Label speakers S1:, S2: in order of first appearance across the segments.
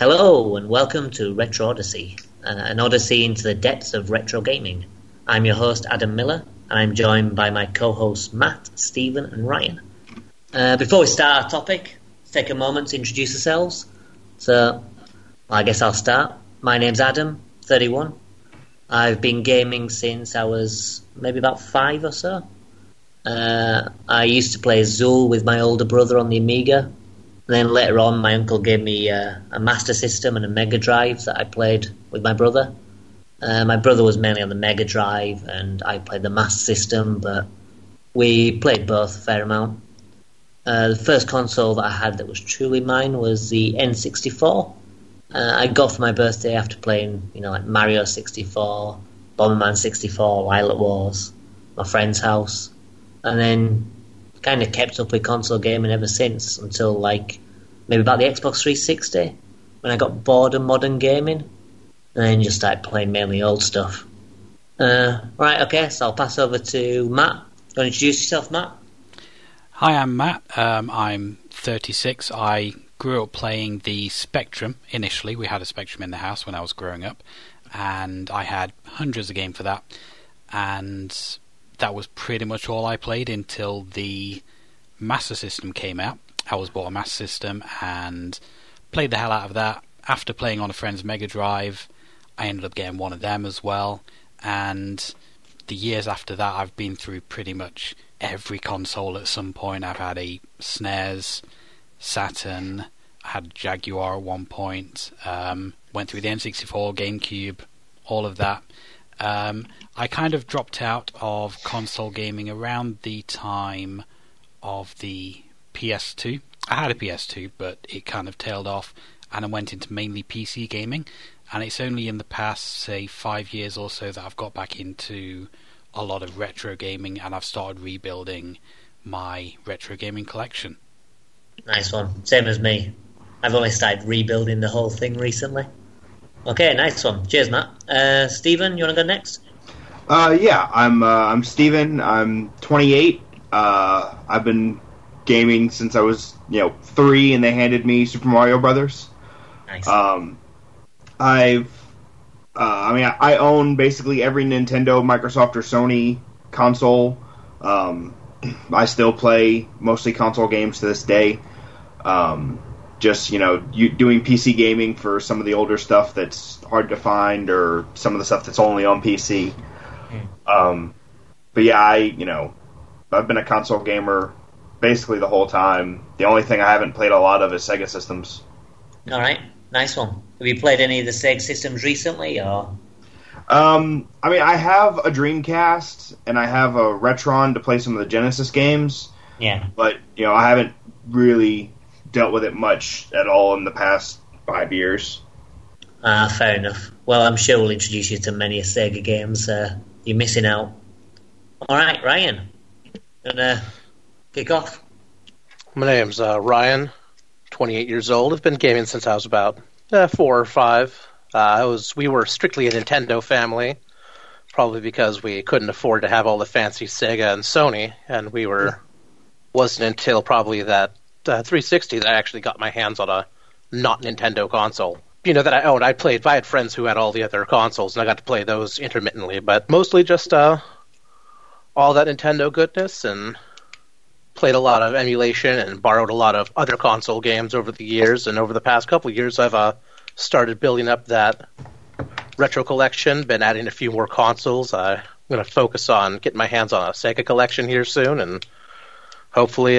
S1: Hello and welcome to Retro Odyssey, an odyssey into the depths of retro gaming. I'm your host Adam Miller, and I'm joined by my co-hosts Matt, Stephen and Ryan. Before we start our topic, let's take a moment to introduce ourselves. I guess I'll start. My name's Adam, 31. I've been gaming since I was maybe about 5 or so. I used to play Zool with my older brother on the Amiga. And then later on, my uncle gave me a Master System and a Mega Drive that I played with my brother. My brother was mainly on the Mega Drive, and I played the Master System, but we played both a fair amount. The first console that I had that was truly mine was the N64. I got for my birthday after playing, like Mario 64, Bomberman 64, Pilot Wars, my friend's house, and then kind of kept up with console gaming ever since until maybe about the Xbox 360 when I got bored of modern gaming and then just started playing mainly old stuff. Right, okay, so I'll pass over to Matt. You want to introduce yourself, Matt?
S2: Hi, I'm Matt. I'm 36. I grew up playing the Spectrum initially. We had a Spectrum in the house when I was growing up, and I had hundreds of games for that. And that was pretty much all I played until the Master System came out. I was bought a Master System and played the hell out of that. After playing on a friend's Mega Drive, I ended up getting one of them as well. And the years after that, I've been through pretty much every console at some point. I've had a SNES, Saturn, I had Jaguar at one point, went through the N64, GameCube, all of that. I kind of dropped out of console gaming around the time of the PS2. I had a PS2, but it kind of tailed off, and I went into mainly PC gaming. And it's only in the past, say, 5 years or so that I've got back into a lot of retro gaming, and I've started rebuilding my retro gaming collection.
S1: Nice one. Same as me. I've only started rebuilding the whole thing recently. Okay, nice one. Cheers, Matt. Stephen, you want to go next?
S3: Yeah, I'm Steven. I'm 28. I've been gaming since I was, 3, and they handed me Super Mario Brothers.
S1: Nice.
S3: I own basically every Nintendo, Microsoft, or Sony console. I still play mostly console games to this day. Just, doing PC gaming for some of the older stuff that's hard to find, or some of the stuff that's only on PC. But yeah, I've been a console gamer basically the whole time. The only thing I haven't played a lot of is Sega systems.
S1: All right, nice one. Have you played any of the Sega systems recently, or?
S3: I have a Dreamcast, and I have a Retron to play some of the Genesis games.
S1: Yeah. But,
S3: I haven't really dealt with it much at all in the past 5 years.
S1: Fair enough. Well, I'm sure we'll introduce you to many Sega games. You're missing out. All right, Ryan. You want to kick off?
S4: My name's Ryan, 28 years old. I've been gaming since I was about 4 or 5. We were strictly a Nintendo family, probably because we couldn't afford to have all the fancy Sega and Sony, and wasn't until probably that 360 that I actually got my hands on a not Nintendo console. That I owned. I had friends who had all the other consoles, and I got to play those intermittently, but mostly just all that Nintendo goodness, and played a lot of emulation and borrowed a lot of other console games over the years. And over the past couple of years, I've started building up that retro collection, been adding a few more consoles. I'm going to focus on getting my hands on a Sega collection here soon, and hopefully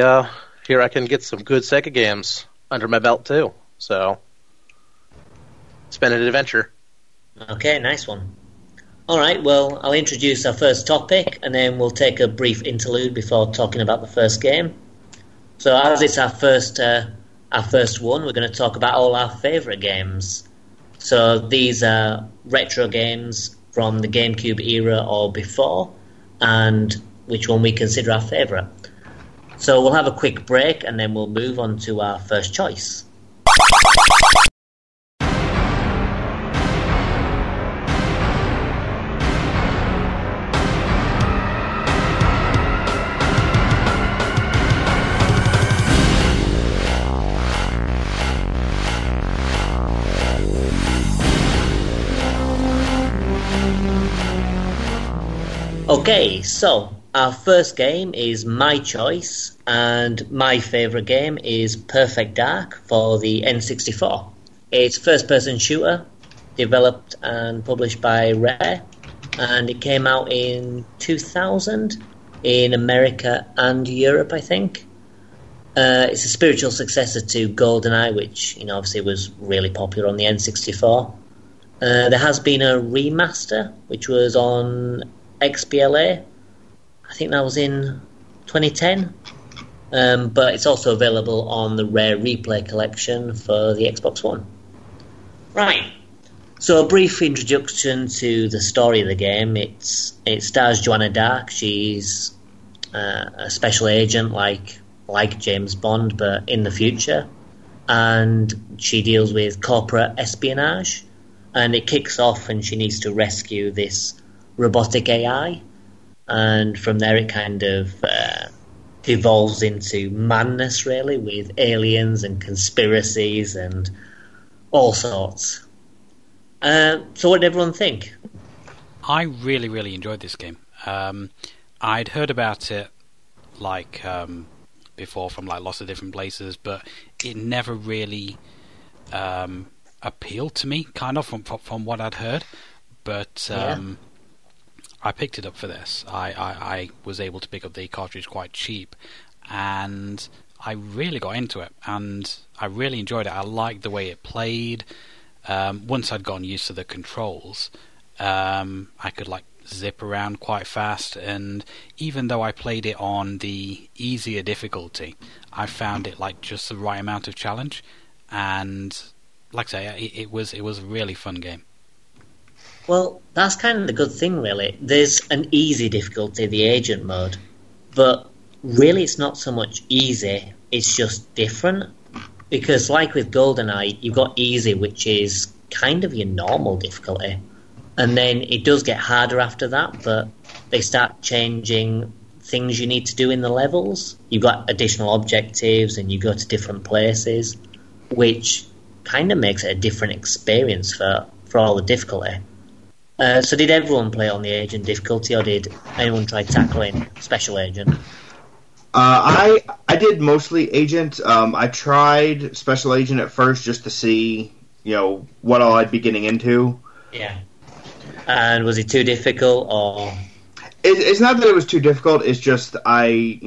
S4: here I can get some good Sega games under my belt too. So it's been an adventure.
S1: Okay, nice one. All right, well, I'll introduce our first topic, and then we'll take a brief interlude before talking about the first game. So as it's our first one, we're going to talk about all our favourite games. So these are retro games from the GameCube era or before, and which one we consider our favourite. So we'll have a quick break, and then we'll move on to our first choice. Okay, so our first game is my choice, and my favourite game is Perfect Dark for the N64. It's a first-person shooter, developed and published by Rare, and it came out in 2000 in America and Europe, I think. It's a spiritual successor to GoldenEye, which obviously was really popular on the N64. There has been a remaster, which was on XBLA. I think that was in 2010. But it's also available on the Rare Replay collection for the Xbox One. Right. So a brief introduction to the story of the game. It stars Joanna Dark. She's a special agent like James Bond, but in the future. And she deals with corporate espionage. And it kicks off and she needs to rescue this robotic AI. And from there it kind of devolves into madness, really, with aliens and conspiracies and all sorts. So what did everyone think?
S2: I really, really enjoyed this game. I'd heard about it before from lots of different places, but it never really appealed to me, kind of from what I'd heard. But I picked it up for this. I was able to pick up the cartridge quite cheap, and I really got into it, and I really enjoyed it. I liked the way it played. Once I'd gotten used to the controls, I could zip around quite fast, and even though I played it on the easier difficulty, I found it just the right amount of challenge, and like I say, it was a really fun game.
S1: Well, that's kind of the good thing, really. There's an easy difficulty, the agent mode, but really it's not so much easy, it's just different. Because like with GoldenEye, you've got easy, which is kind of your normal difficulty. And then it does get harder after that, but they start changing things you need to do in the levels. You've got additional objectives and you go to different places, which kind of makes it a different experience for all the difficulty. So did everyone play on the agent difficulty, or did anyone try tackling special agent?
S3: I did mostly agent. I tried special agent at first just to see, what all I'd be getting into.
S1: Yeah. And was it too difficult, or?
S3: It's not that it was too difficult. It's just I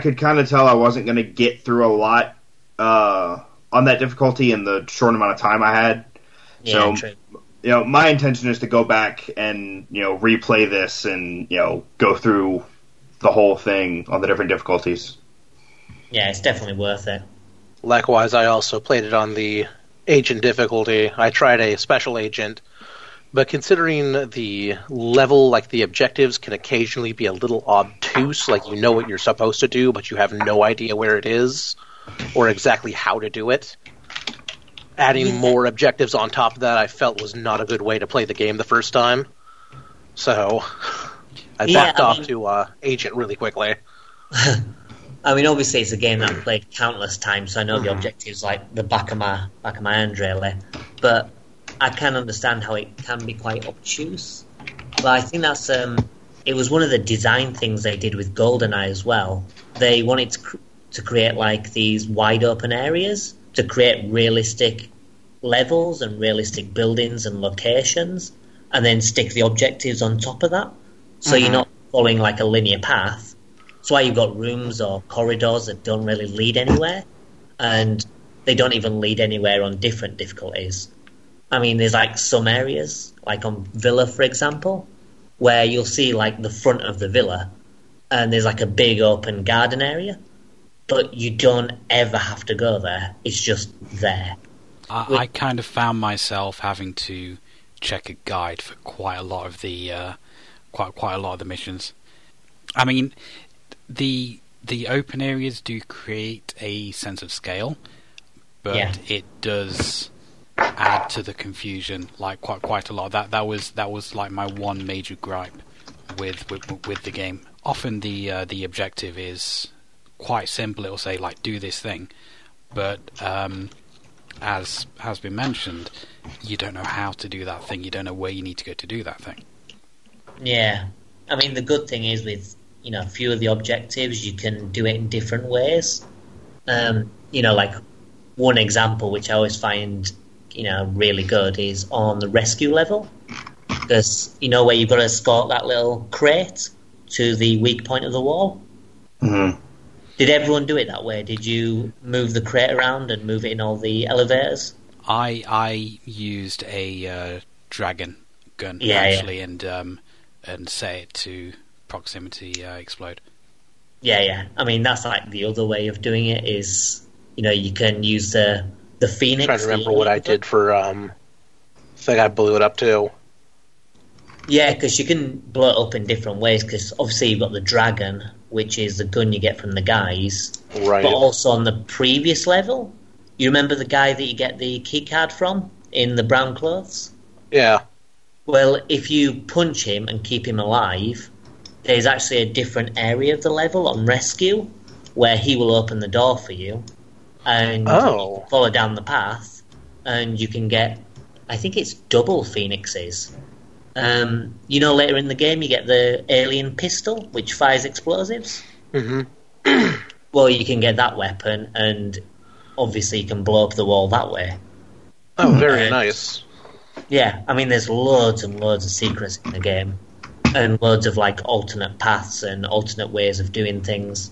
S3: could kind of tell I wasn't going to get through a lot on that difficulty in the short amount of time I had.
S1: Yeah,
S3: so,
S1: true.
S3: My intention is to go back and replay this and go through the whole thing on the different difficulties.
S1: Yeah, it's definitely worth it.
S4: Likewise, I also played it on the agent difficulty. I tried a special agent, but considering the level, the objectives can occasionally be a little obtuse, you know what you're supposed to do, but you have no idea where it is or exactly how to do it. Adding more objectives on top of that I felt was not a good way to play the game the first time. So I backed off to agent really quickly.
S1: I mean, obviously it's a game that I've played countless times, so I know the objectives like the back of my hand, really. But I can understand how it can be quite obtuse. But I think that's it was one of the design things they did with GoldenEye as well. They wanted to create these wide open areas to create realistic levels and realistic buildings and locations, and then stick the objectives on top of that. So you're not following a linear path. That's why you've got rooms or corridors that don't really lead anywhere, and they don't even lead anywhere on different difficulties. I mean, there's some areas, on Villa, for example, where you'll see the front of the villa, and there's a big open garden area, but you don't ever have to go there. It's just there.
S2: I kind of found myself having to check a guide for quite a lot of the quite a lot of the missions. I mean, the open areas do create a sense of scale, but it does add to the confusion quite a lot. That was my one major gripe with the game. Often the objective is quite simple. It'll say do this thing, but as has been mentioned, you don't know how to do that thing. You don't know where you need to go to do that thing.
S1: Yeah, I mean, the good thing is with a few of the objectives, you can do it in different ways. Like one example which I always find really good is on the rescue level, because where you've got to escort that little crate to the weak point of the wall.
S3: Mm-hmm.
S1: Did everyone do it that way? Did you move the crate around and move it in all the elevators?
S2: I used a dragon gun actually, and set it to proximity explode.
S1: Yeah. I mean, that's like the other way of doing it is, you can use the Phoenix.
S4: I'm trying to remember what I did for I think I blew it up too.
S1: Yeah, because you can blow it up in different ways, because obviously you've got the dragon, which is the gun you get from the guys.
S4: Right.
S1: But also on the previous level, you remember the guy that you get the key card from in the brown clothes?
S4: Yeah.
S1: Well, if you punch him and keep him alive, there's actually a different area of the level on rescue where he will open the door for you, and you follow down the path, and you can get, I think it's double phoenixes. Later in the game you get the alien pistol, which fires explosives.
S4: Mm-hmm.
S1: Well, you can get that weapon, and obviously you can blow up the wall that way.
S4: Oh, very nice.
S1: Yeah, I mean, there's loads and loads of secrets in the game, and loads of like alternate paths and alternate ways of doing things.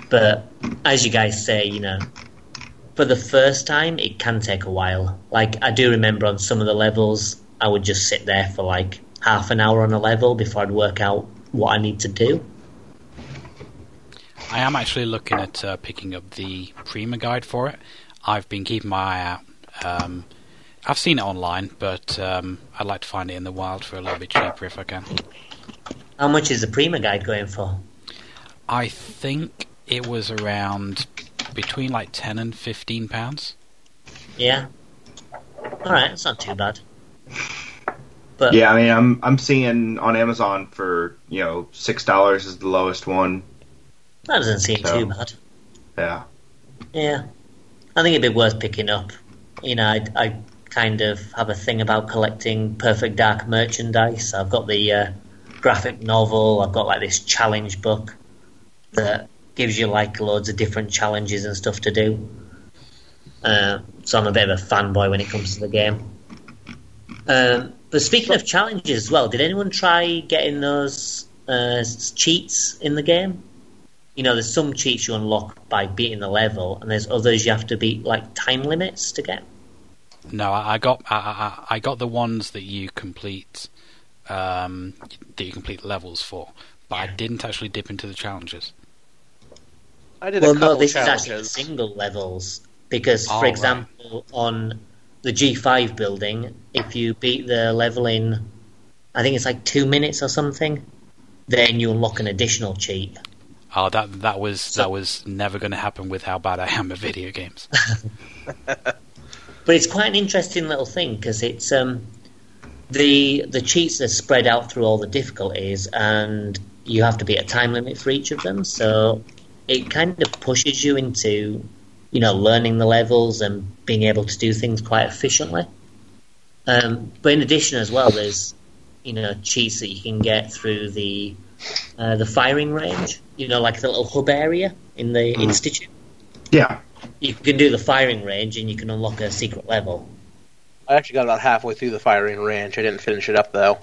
S1: But as you guys say, for the first time, it can take a while. Like, I do remember on some of the levels, I would just sit there for like half an hour on a level before I'd work out what I need to do.
S2: I am actually looking at picking up the Prima guide for it. I've been keeping my eye out. I've seen it online, but I'd like to find it in the wild for a little bit cheaper if I can.
S1: How much is the Prima guide going for?
S2: I think it was around between like £10 and £15.
S1: Yeah. Alright, it's not too bad. But
S3: yeah, I mean, I'm seeing on Amazon for $6 is the lowest one.
S1: That doesn't seem too bad.
S3: Yeah.
S1: Yeah, I think it'd be worth picking up. I kind of have a thing about collecting Perfect Dark merchandise. I've got the graphic novel. I've got like this challenge book that gives you like loads of different challenges and stuff to do. So I'm a bit of a fanboy when it comes to the game. But speaking of challenges as well, did anyone try getting those cheats in the game? There's some cheats you unlock by beating the level, and there's others you have to beat like time limits to get.
S2: No, I got the ones that you complete levels for, but I didn't actually dip into the challenges.
S4: I did a couple
S1: this
S4: challenges.
S1: is actually single levels, because for example, on the G5 building, if you beat the level in, I think it's like 2 minutes or something, then you unlock an additional cheat.
S2: Oh, that was never going to happen with how bad I am at video games.
S1: But it's quite an interesting little thing, because it's the cheats are spread out through all the difficulties, and you have to beat a time limit for each of them. So it kind of pushes you into learning the levels and being able to do things quite efficiently. But in addition as well, there's cheats that you can get through the firing range. Like the little hub area in the Institute.
S3: Yeah.
S1: You can do the firing range and you can unlock a secret level.
S4: I actually got about halfway through the firing range. I didn't finish it up though.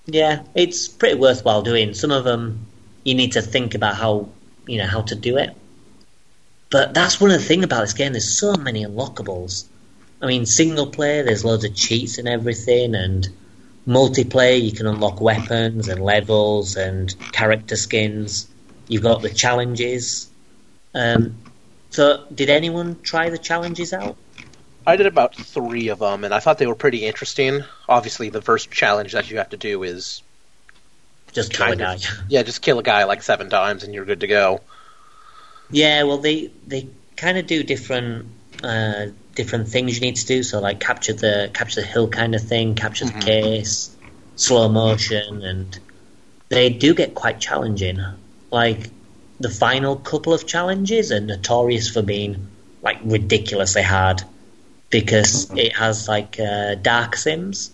S1: Yeah, it's pretty worthwhile doing. Some of them you need to think about how to do it. But that's one of the things about this game. There's so many unlockables. I mean, single player, there's loads of cheats and everything, and multiplayer, you can unlock weapons and levels and character skins. You've got the challenges. So, did anyone try the challenges out?
S4: I did about 3 of them, and I thought they were pretty interesting. Obviously, the first challenge that you have to do is
S1: just kill a guy.
S4: Yeah, just kill a guy like 7 times, and you're good to go.
S1: Yeah, well, they kind of do different things you need to do. So, like capture the hill kind of thing, capture the case, slow motion, and they do get quite challenging. Like the final couple of challenges are notorious for being like ridiculously hard, because it has like dark sims,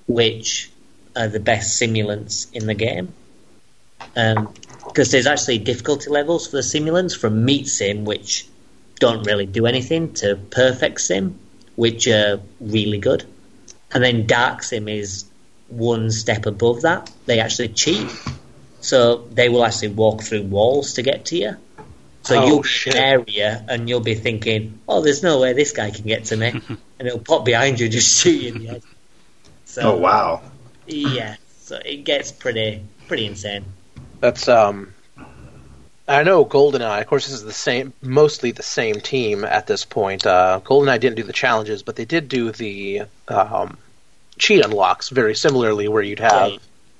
S1: which are the best simulants in the game. Because there's actually difficulty levels for the simulants, from Meat Sim, which don't really do anything, to Perfect Sim, which are really good. And then Dark Sim is one step above that. They actually cheat. So they will actually walk through walls to get to you. So you'll be in an area and you'll be thinking, oh, there's no way this guy can get to me. And it'll pop behind you, just shoot you in the head. So,
S3: oh, wow.
S1: Yeah, so it gets pretty insane.
S4: That's, I know GoldenEye, of course this is mostly the same team at this point. GoldenEye didn't do the challenges, but they did do the cheat unlocks very similarly, where you'd have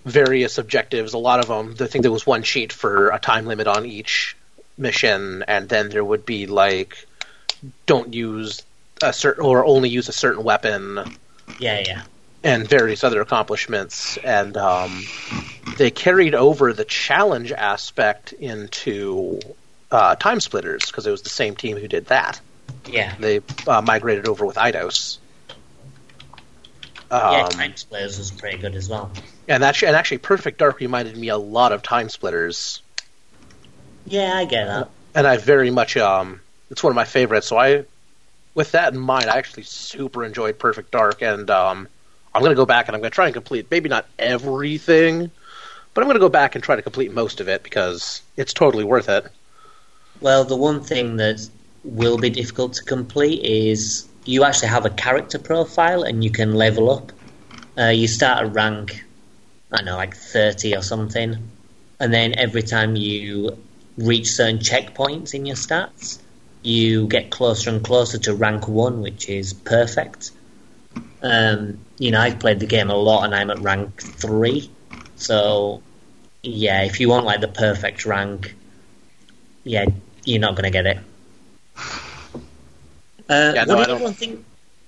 S4: various objectives. A lot of them, I think there was one cheat for a time limit on each mission, and then there would be like, don't use a certain, or only use a certain weapon.
S1: Yeah.
S4: And various other accomplishments, and they carried over the challenge aspect into Time Splitters, because it was the same team who did that.
S1: Yeah.
S4: They migrated over with Eidos.
S1: Time Splitters was pretty good as well.
S4: And actually, Perfect Dark reminded me a lot of Time Splitters.
S1: Yeah, I get that.
S4: And I very much, it's one of my favorites, so with that in mind, I actually super enjoyed Perfect Dark, and I'm going to go back and I'm going to try and complete, maybe not everything, but I'm going to go back and try to complete most of it, because it's totally worth it.
S1: Well, the one thing that will be difficult to complete is you actually have a character profile and you can level up. You start at rank, I don't know, like 30 or something, and then every time you reach certain checkpoints in your stats, you get closer and closer to rank 1, which is perfect. I've played the game a lot and I'm at rank 3, so yeah, if you want like the perfect rank, yeah, you're not going to get it.
S4: I don't
S1: think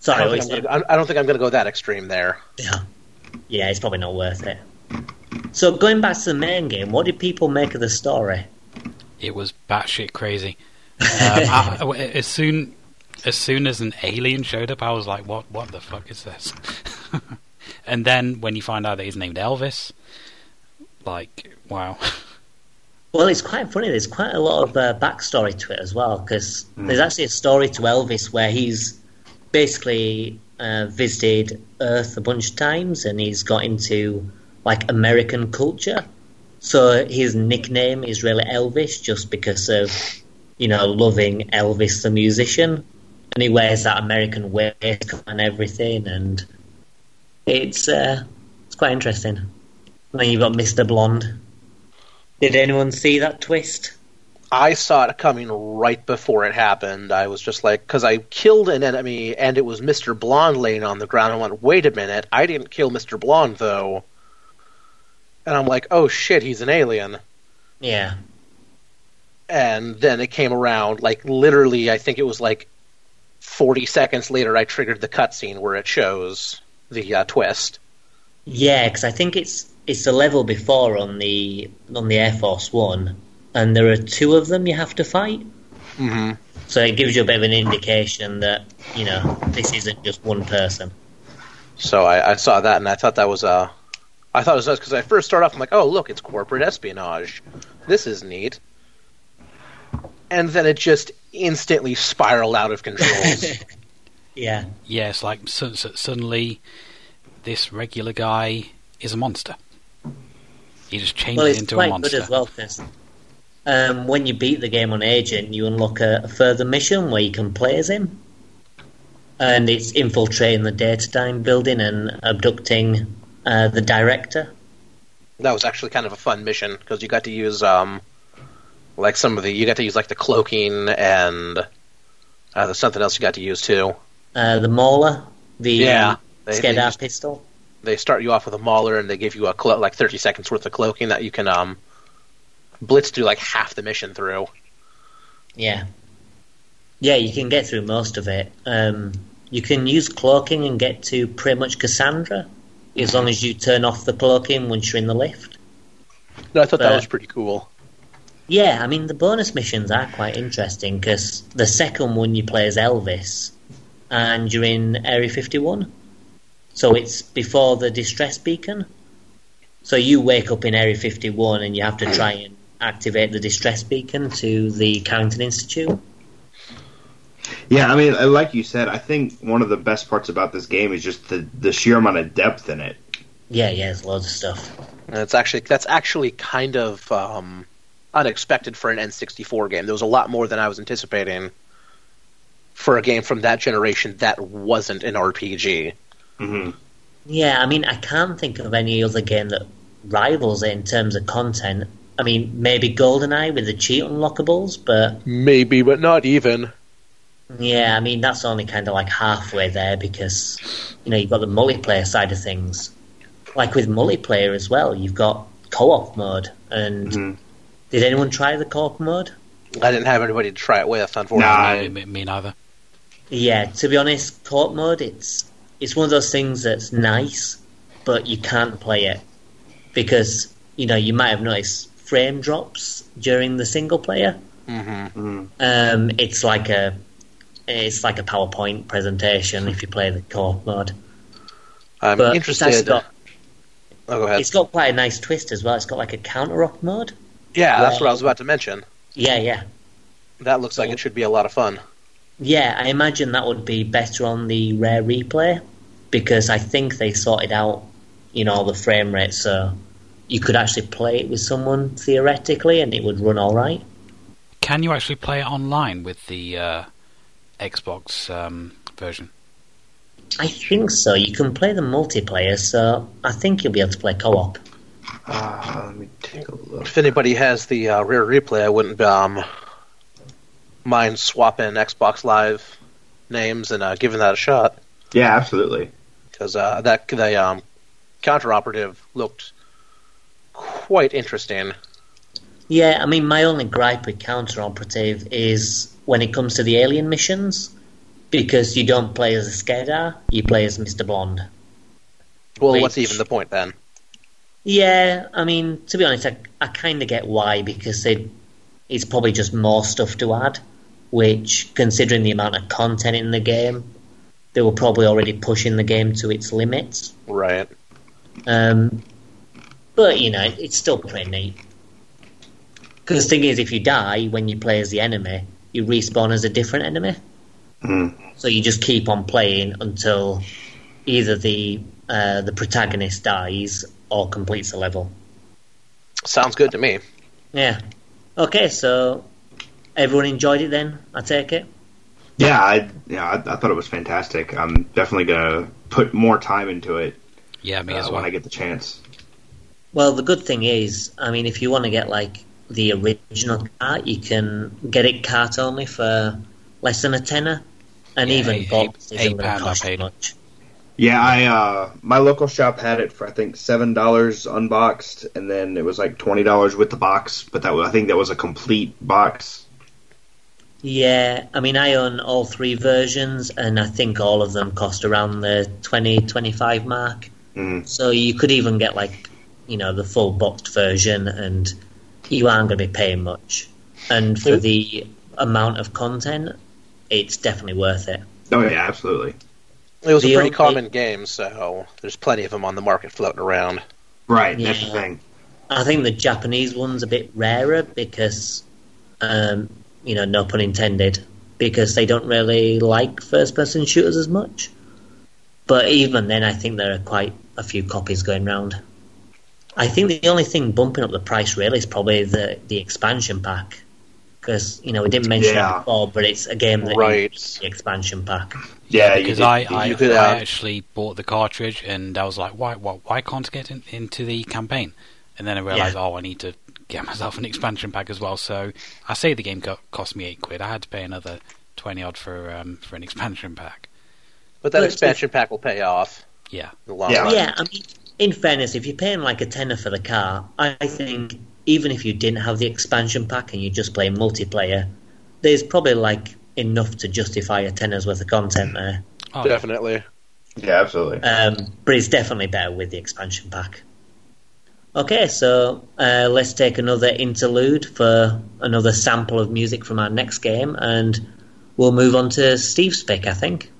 S4: I'm going to go that extreme there.
S1: Yeah, it's probably not worth it. So going back to the main game, what did people make of the story?
S2: It was batshit crazy. As soon as an alien showed up, I was like, what the fuck is this? And then when you find out that he's named Elvis, like, wow.
S1: Well, it's quite funny. There's quite a lot of backstory to it as well, because there's actually a story to Elvis where he's basically visited Earth a bunch of times, and he's got into like American culture. So his nickname is really Elvis, just because of loving Elvis the musician, and he wears that American waistcoat and everything, and it's quite interesting. And then you've got Mr. Blonde. Did anyone see that twist?
S4: I saw it coming right before it happened. I was just like, because I killed an enemy and it was Mr. Blonde laying on the ground. I went, wait a minute, I didn't kill Mr. Blonde though. And I'm like, oh shit, he's an alien.
S1: Yeah.
S4: And then it came around, like literally, I think it was like 40 seconds later, I triggered the cutscene where it shows the twist. Yeah,
S1: because I think it's the level before on the Air Force One, and there are 2 of them you have to fight.
S4: Mm-hmm.
S1: So it gives you a bit of an indication that this isn't just one person.
S4: So I saw that, and I thought that was I thought it was nice, because I first started off, I'm like, oh look, it's corporate espionage. This is neat. And then it just instantly spiraled out of control.
S1: Yeah.
S2: Yeah, it's like suddenly this regular guy is a monster. He just changes into a monster.
S1: It's quite good as well, because when you beat the game on Agent, you unlock a further mission where you can play as him. And it's infiltrating the Datatyme building and abducting the director.
S4: That was actually kind of a fun mission, because you got to use you got to use like the cloaking, and there's something else you got to use too.
S1: The Mauler, the Skedar pistol.
S4: They start you off with a Mauler, and they give you like 30 seconds worth of cloaking that you can blitz through like half the mission through.
S1: Yeah, you can get through most of it. You can use cloaking and get to pretty much Cassandra, as long as you turn off the cloaking once you're in the lift.
S4: No, I thought that was pretty cool.
S1: Yeah, I mean, the bonus missions are quite interesting, because the second one you play as Elvis, and you're in Area 51. So it's before the distress beacon. So you wake up in Area 51 and you have to try and activate the distress beacon to the Carrington Institute.
S3: Yeah, I mean, like you said, I think one of the best parts about this game is just the sheer amount of depth in it.
S1: Yeah, there's loads of stuff.
S4: That's actually kind of unexpected for an N64 game. There was a lot more than I was anticipating for a game from that generation that wasn't an RPG.
S3: Mm-hmm.
S1: Yeah, I mean, I can't think of any other game that rivals it in terms of content. I mean, maybe GoldenEye with the cheat unlockables, but...
S4: Maybe, but not even.
S1: Yeah, I mean, that's only kind of like halfway there because, you've got the multiplayer side of things. Like with multiplayer as well, you've got co-op mode. And did anyone try the co-op mode?
S4: I didn't have anybody to try it with, unfortunately.
S2: No, me neither.
S1: Yeah, to be honest, co-op mode, it's one of those things that's nice, but you can't play it because, you might have noticed frame drops during the single player. It's like a PowerPoint presentation if you play the co-op mode.
S4: I'm interested. Go ahead.
S1: It's got quite a nice twist as well. It's got like a counter-op mode.
S4: Yeah, that's what I was about to mention.
S1: Yeah.
S4: That looks like it should be a lot of fun.
S1: Yeah, I imagine that would be better on the Rare Replay because I think they sorted out, the frame rate so you could actually play it with someone theoretically and it would run all right.
S2: Can you actually play it online with the Xbox version?
S1: I think so. You can play the multiplayer, so I think you'll be able to play co-op.
S3: Let me take a look.
S4: If anybody has the Rare Replay, I wouldn't mind swapping Xbox Live names and giving that a shot.
S3: Yeah, absolutely.
S4: Because the counter-operative looked quite interesting.
S1: Yeah, I mean, my only gripe with counter-operative is when it comes to the alien missions, because you don't play as a Skedar, you play as Mr. Blonde.
S4: Well, what's even the point then?
S1: Yeah, I mean, to be honest, I kind of get why, because it's probably just more stuff to add, which, considering the amount of content in the game, they were probably already pushing the game to its limits.
S4: Right.
S1: But, it's still pretty neat. Because the thing is, if you die when you play as the enemy, you respawn as a different enemy. So you just keep on playing until either the protagonist dies or completes the level.
S4: Sounds good to me.
S1: Yeah. Okay, so everyone enjoyed it then, I take it?
S3: Yeah, I thought it was fantastic. I'm definitely going to put more time into it.
S2: Yeah, me as well.
S3: When I get the chance.
S1: Well, the good thing is, I mean, if you want to get like the original cart, you can get it cart only for less than a tenner, and even box isn't going to cost much.
S3: Yeah, my local shop had it for I think $7 unboxed, and then it was like $20 with the box. But I think that was a complete box.
S1: Yeah, I mean, I own all three versions, and I think all of them cost around the $20-25 mark. So you could even get like, the full boxed version, and you aren't going to be paying much. And for the amount of content, it's definitely worth it.
S3: Oh yeah, absolutely.
S4: It was a pretty common game, so there's plenty of them on the market floating around.
S3: Right, that's the thing.
S1: I think the Japanese one's a bit rarer because, no pun intended, because they don't really like first-person shooters as much. But even then, I think there are quite a few copies going round. I think the only thing bumping up the price really is probably the expansion pack. Because, we didn't mention it before, but it's a game that needs the expansion pack.
S2: Yeah, because I actually bought the cartridge and I was like, why can't I get into the campaign? And then I realised, I need to get myself an expansion pack as well. So I say the game cost me £8. I had to pay another 20 odd for an expansion pack.
S4: But that expansion pack will pay off.
S2: Yeah.
S4: In the long run.
S1: Yeah, I mean, in fairness, if you're paying like a tenner for the car, I think even if you didn't have the expansion pack and you just play multiplayer, there's probably like enough to justify a tenner's worth of content there.
S4: Oh, definitely.
S3: Yeah, absolutely.
S1: But it's definitely better with the expansion pack. Okay, so let's take another interlude for another sample of music from our next game, and we'll move on to Steve's pick, I think.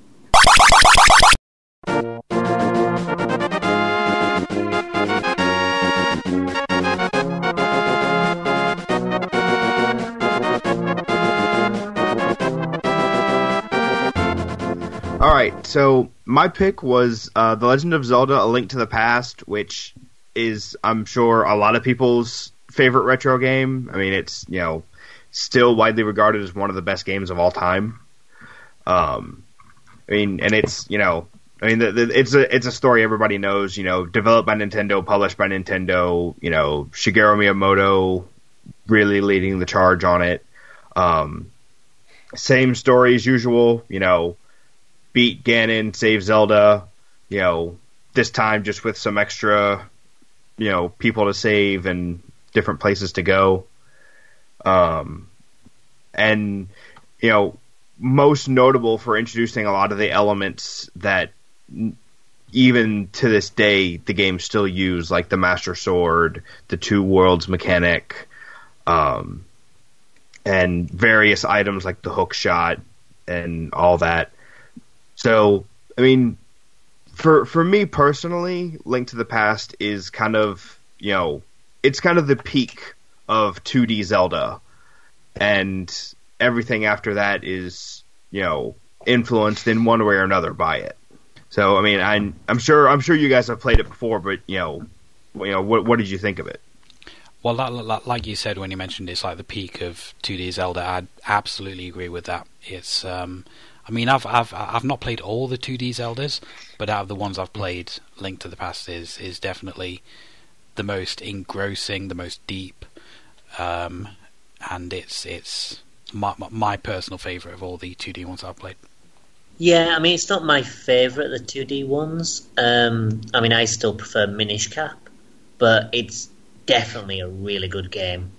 S3: All right, so my pick was The Legend of Zelda: A Link to the Past, which is, I'm sure, a lot of people's favorite retro game. I mean, it's, still widely regarded as one of the best games of all time. It's, it's a story everybody knows, developed by Nintendo, published by Nintendo, Shigeru Miyamoto really leading the charge on it. Same story as usual, beat Ganon, save Zelda, this time just with some extra, people to save and different places to go. Most notable for introducing a lot of the elements that even to this day the game still use, like the Master Sword, the Two Worlds mechanic, and various items like the hook shot and all that. So, I mean, for me personally, Link to the Past is kind of, it's kind of the peak of 2D Zelda, and everything after that is, influenced in one way or another by it. So, I mean, I'm sure you guys have played it before, but what did you think of it?
S2: Well, like you said when you mentioned it's like the peak of 2D Zelda, I'd absolutely agree with that. It's, I've not played all the 2D Zeldas, but out of the ones I've played, Link to the Past is definitely the most engrossing, the most deep, and it's my personal favourite of all the 2D ones I've played.
S1: Yeah, I mean, it's not my favourite, the 2D ones. I still prefer Minish Cap, but it's definitely a really good game.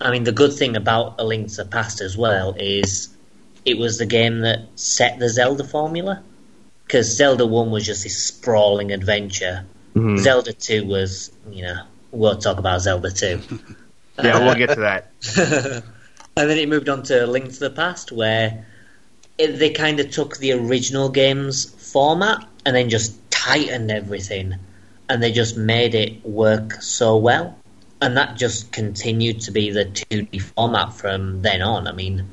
S1: I mean, the good thing about A Link to the Past as well is it was the game that set the Zelda formula, because Zelda 1 was just this sprawling adventure. Mm-hmm. Zelda 2 was, we'll talk about Zelda 2.
S3: Yeah, we'll get to that.
S1: And then it moved on to Link to the Past, where they kind of took the original game's format and then just tightened everything, and they just made it work so well. And that just continued to be the 2D format from then on. I mean,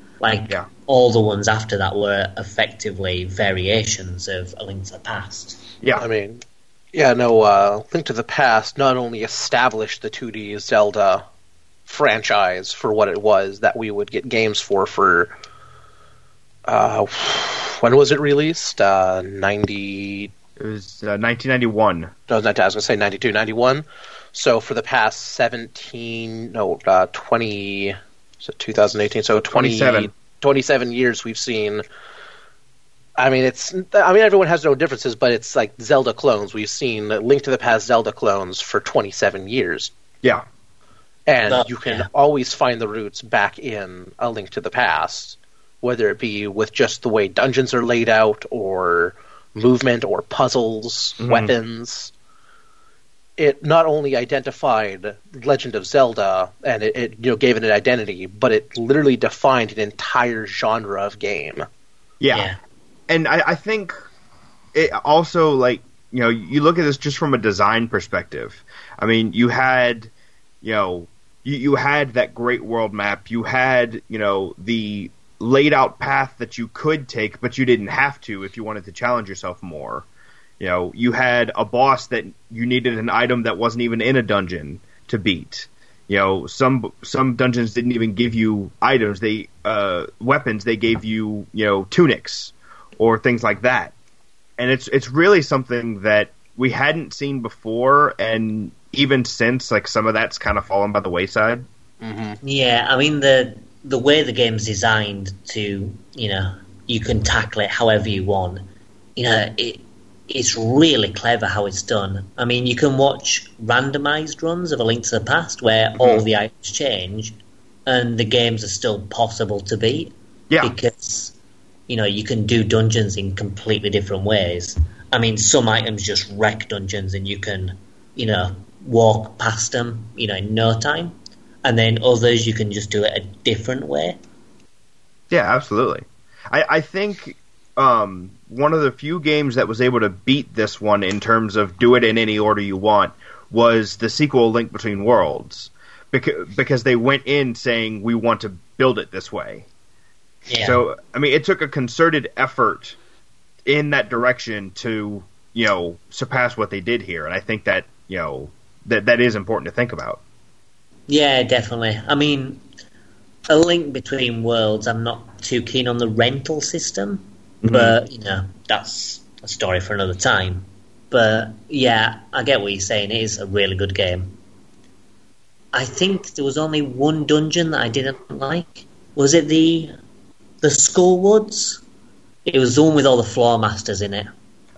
S1: all the ones after that were effectively variations of A Link to the Past.
S4: Yeah, Link to the Past not only established the 2D Zelda franchise for what it was that we would get games for when was it released? It was
S3: 1991.
S4: I was going to say 92, 91. So for the past 20, so 2018, so 27 years we've seen. Everyone has their own differences, but it's like Zelda clones. We've seen Link to the Past Zelda clones for 27 years.
S3: Yeah.
S4: And you can always find the roots back in A Link to the Past, whether it be with just the way dungeons are laid out, or movement, or puzzles, weapons. It not only identified Legend of Zelda, and it gave it an identity, but it literally defined an entire genre of game.
S3: Yeah. And I think it also, you look at this just from a design perspective. I mean, you had, you had that great world map. You had, the laid out path that you could take, but you didn't have to if you wanted to challenge yourself more. You had a boss that you needed an item that wasn't even in a dungeon to beat. Some dungeons didn't even give you items. Weapons. They gave you, tunics or things like that. And it's really something that we hadn't seen before, and even since, some of that's kind of fallen by the wayside.
S1: Mm-hmm. Yeah, I mean, the way the game's designed to, you can tackle it however you want. It's really clever how it's done. I mean, you can watch randomized runs of A Link to the Past where all the items change, and the games are still possible to beat. Yeah. Because, you can do dungeons in completely different ways. I mean, some items just wreck dungeons and you can, walk past them, in no time. And then others you can just do it a different way.
S3: Yeah, absolutely. I think one of the few games that was able to beat this one in terms of do it in any order you want was the sequel Link Between Worlds, because they went in saying we want to build it this way. Yeah. So, I mean, it took a concerted effort in that direction to, surpass what they did here. And I think that, that is important to think about.
S1: Yeah, definitely. I mean, A Link Between Worlds, I'm not too keen on the rental system, but, that's a story for another time. But, yeah, I get what you're saying. It is a really good game. I think there was only one dungeon that I didn't like. Was it the Skullwoods? It was the one with all the Floor Masters in it.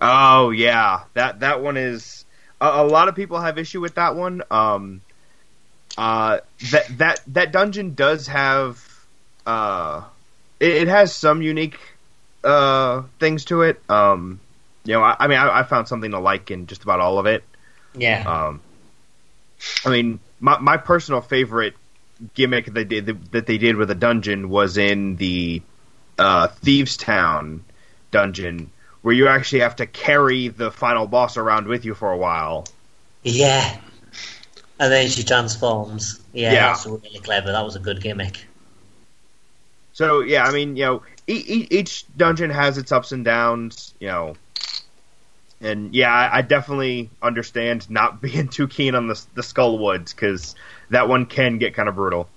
S3: Oh, yeah. That one is... A lot of people have issue with that one. That dungeon does have... It has some unique things to it. I found something to like in just about all of it.
S1: Yeah.
S3: My personal favorite gimmick that they did with a dungeon was in the Thieves Town dungeon, where you actually have to carry the final boss around with you for a while.
S1: Yeah. And then she transforms. Yeah, that's really clever. That was a good gimmick.
S3: So, yeah, each dungeon has its ups and downs, And, yeah, I definitely understand not being too keen on the Skullwoods, because that one can get kind of brutal.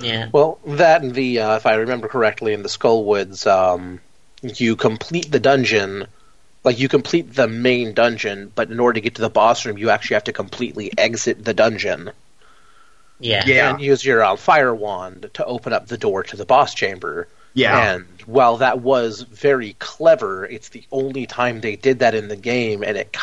S1: Yeah.
S4: Well, that and the, if I remember correctly, in the Skullwoods, you complete the dungeon, you complete the main dungeon, but in order to get to the boss room, you actually have to completely exit the dungeon.
S1: Yeah.
S4: And use your fire wand to open up the door to the boss chamber.
S3: Yeah.
S4: And while that was very clever, it's the only time they did that in the game, and it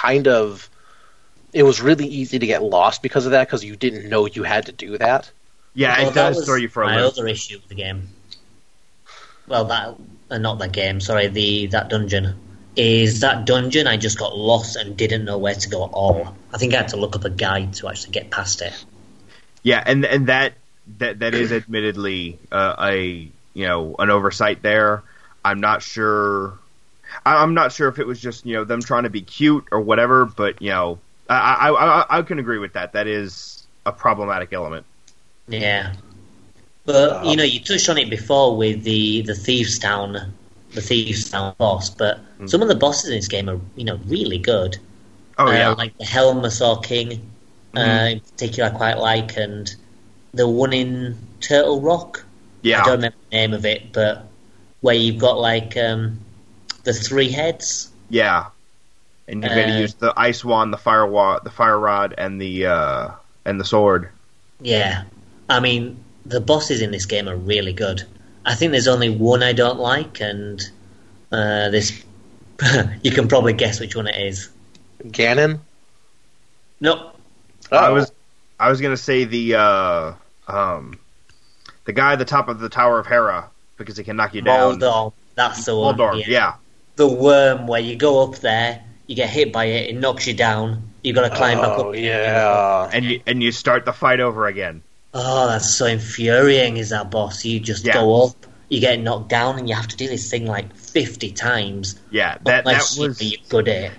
S4: was really easy to get lost because of that, because you didn't know you had to do that.
S3: Yeah, it does throw you for a loop.
S1: My other issue with the game. Well, not that game, sorry, that dungeon. Is that dungeon I just got lost and didn't know where to go at all. I think I had to look up a guide to actually get past it.
S3: Yeah, and that is admittedly an oversight there. I'm not sure if it was just, them trying to be cute or whatever, but, I can agree with that. That is a problematic element.
S1: Yeah. But, you touched on it before with the Thieves Town boss, but some of the bosses in this game are, really good.
S3: Oh, yeah.
S1: Like the Helmasaur King, in particular, I quite like, and the one in Turtle Rock.
S3: Yeah.
S1: I don't remember the name of it, but where you've got the three heads.
S3: Yeah, and you're going to use the ice wand, the fire rod, and the sword.
S1: Yeah, the bosses in this game are really good. I think there's only one I don't like, and this you can probably guess which one it is.
S4: Ganon?
S1: No.
S3: Oh. I was going to say the guy at the top of the Tower of Hera, because he can knock you down.
S1: Moldorm, that's the one.
S3: Moldorm, yeah.
S1: The worm where you go up there, you get hit by it, it knocks you down, you got to climb back up.
S4: Oh, yeah.
S3: And you start the fight over again.
S1: Oh, that's so infuriating, is that boss. You just go up, you get knocked down, and you have to do this thing 50 times.
S3: Yeah, that was...
S1: you're good at it.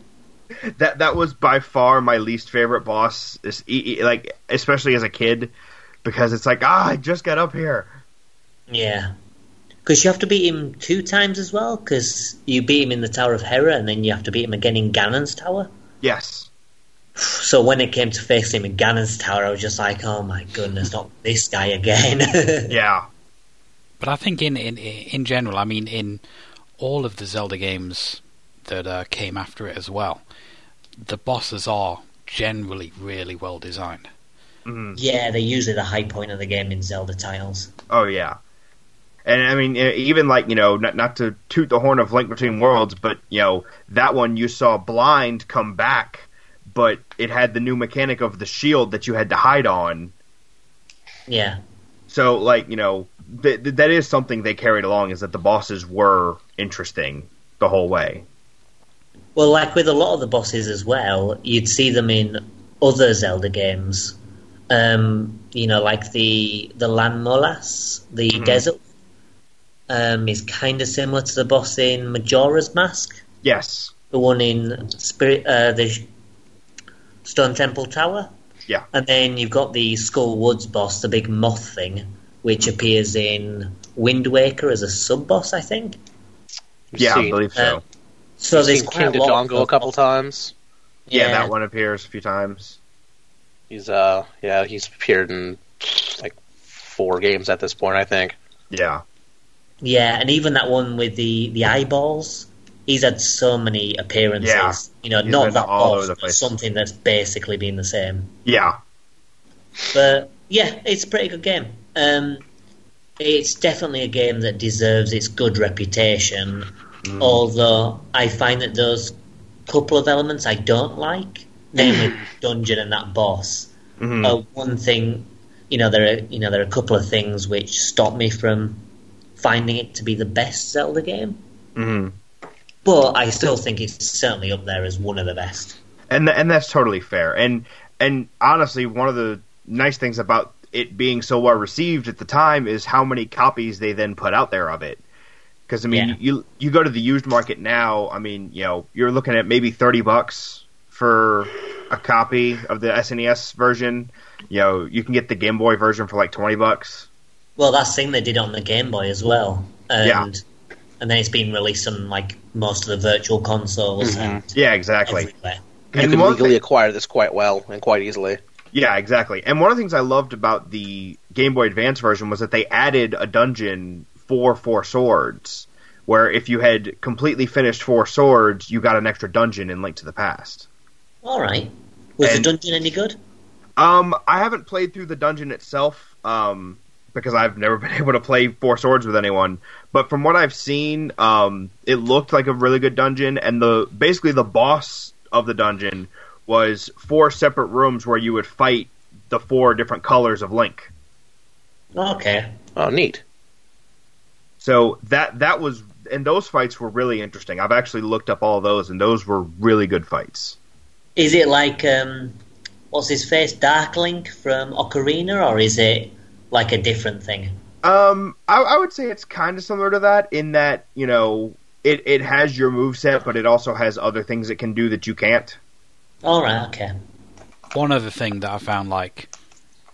S3: That was by far my least favorite boss, especially as a kid, because it's I just got up here.
S1: Yeah. Because you have to beat him 2 times as well, because you beat him in the Tower of Hera, and then you have to beat him again in Ganon's Tower.
S3: Yes.
S1: So when it came to face him in Ganon's Tower, I was just oh my goodness, not this guy again.
S3: Yeah.
S2: But I think in general, in all of the Zelda games that came after it as well, the bosses are generally really well designed.
S3: Mm-hmm.
S1: Yeah, they're usually the high point of the game in Zelda titles.
S3: Oh, yeah. And, even, not to toot the horn of Link Between Worlds, but, that one you saw Blind come back, but it had the new mechanic of the shield that you had to hide on.
S1: Yeah.
S3: So, that is something they carried along, is that the bosses were interesting the whole way.
S1: Well, with a lot of the bosses as well, you'd see them in other Zelda games. Like the Land Molas, the desert, is kind of similar to the boss in Majora's Mask.
S3: Yes.
S1: The one in the Stone Temple Tower.
S3: Yeah.
S1: And then you've got the Skull Woods boss, the big moth thing, which appears in Wind Waker as a sub-boss, I think.
S3: Yeah, I believe so.
S1: So
S4: You've
S1: there's
S4: seen
S1: quite
S4: King
S1: a lot
S4: Dodongo a couple times.
S3: Yeah, that one appears a few times.
S4: He's appeared in like 4 games at this point, I think.
S3: Yeah.
S1: Yeah, and even that one with the eyeballs, he's had so many appearances.
S3: Yeah.
S1: You know,
S3: He's
S1: not
S3: been
S1: that
S3: all over
S1: often,
S3: the
S1: but
S3: place.
S1: something that's basically been the same.
S3: Yeah.
S1: But yeah, it's a pretty good game. It's definitely a game that deserves its good reputation, although I find that those couple of elements I don't like, namely dungeon and that boss, are one thing. There are a couple of things which stop me from finding it to be the best Zelda game. But I still think it's certainly up there as one of the best.
S3: And that's totally fair. And honestly, one of the nice things about it being so well received at the time is how many copies they then put out there of it. Because you go to the used market now. I mean, you're looking at maybe $30 for a copy of the SNES version. You can get the Game Boy version for like $20.
S1: Well, that's the thing they did on the Game Boy as well. And then it's been released on like most of the virtual consoles. And
S3: Yeah, exactly.
S1: everywhere.
S4: You can legally acquire this quite well and quite easily.
S3: Yeah, exactly. And one of the things I loved about the Game Boy Advance version was that they added a dungeon for 4 swords, where if you had completely finished 4 swords, you got an extra dungeon in Link to the Past.
S1: All right. Was the dungeon any good?
S3: I haven't played through the dungeon itself, because I've never been able to play 4 swords with anyone. But from what I've seen, it looked like a really good dungeon, and basically the boss of the dungeon was 4 separate rooms where you would fight the 4 different colors of Link.
S1: Okay.
S4: Oh, neat.
S3: So that was, and those fights were really interesting. I've actually looked up all of those, and those were really good fights.
S1: Is it like, what's his face, Dark Link from Ocarina, or is it like a different thing?
S3: I would say it's kind of similar to that, in that, it has your moveset, but it also has other things it can do that you can't.
S1: All right, okay.
S2: One other thing that I found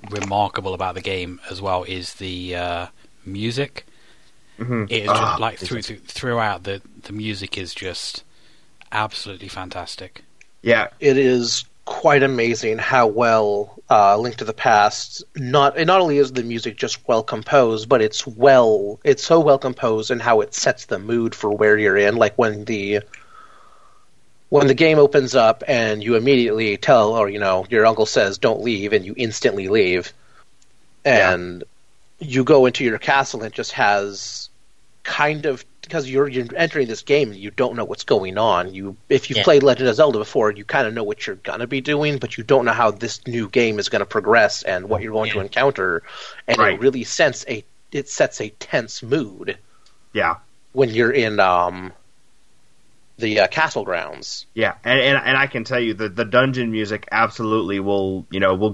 S2: remarkable about the game as well is the music. It is just, throughout the music is just absolutely fantastic.
S3: Yeah,
S4: it is quite amazing how well Link to the Past. Not only is the music just well composed, but it's so well composed in how it sets the mood for where you're in. Like when the game opens up and you immediately tell, or your uncle says, "Don't leave," and you instantly leave, and you go into your castle, and it just has kind of, because you're entering this game and you don't know what's going on. If you've played Legend of Zelda before, you kind of know what you're gonna be doing, but you don't know how this new game is going to progress and what you're going to encounter. And it really sets a tense mood.
S3: Yeah,
S4: when you're in the castle grounds.
S3: Yeah, and I can tell you the dungeon music absolutely will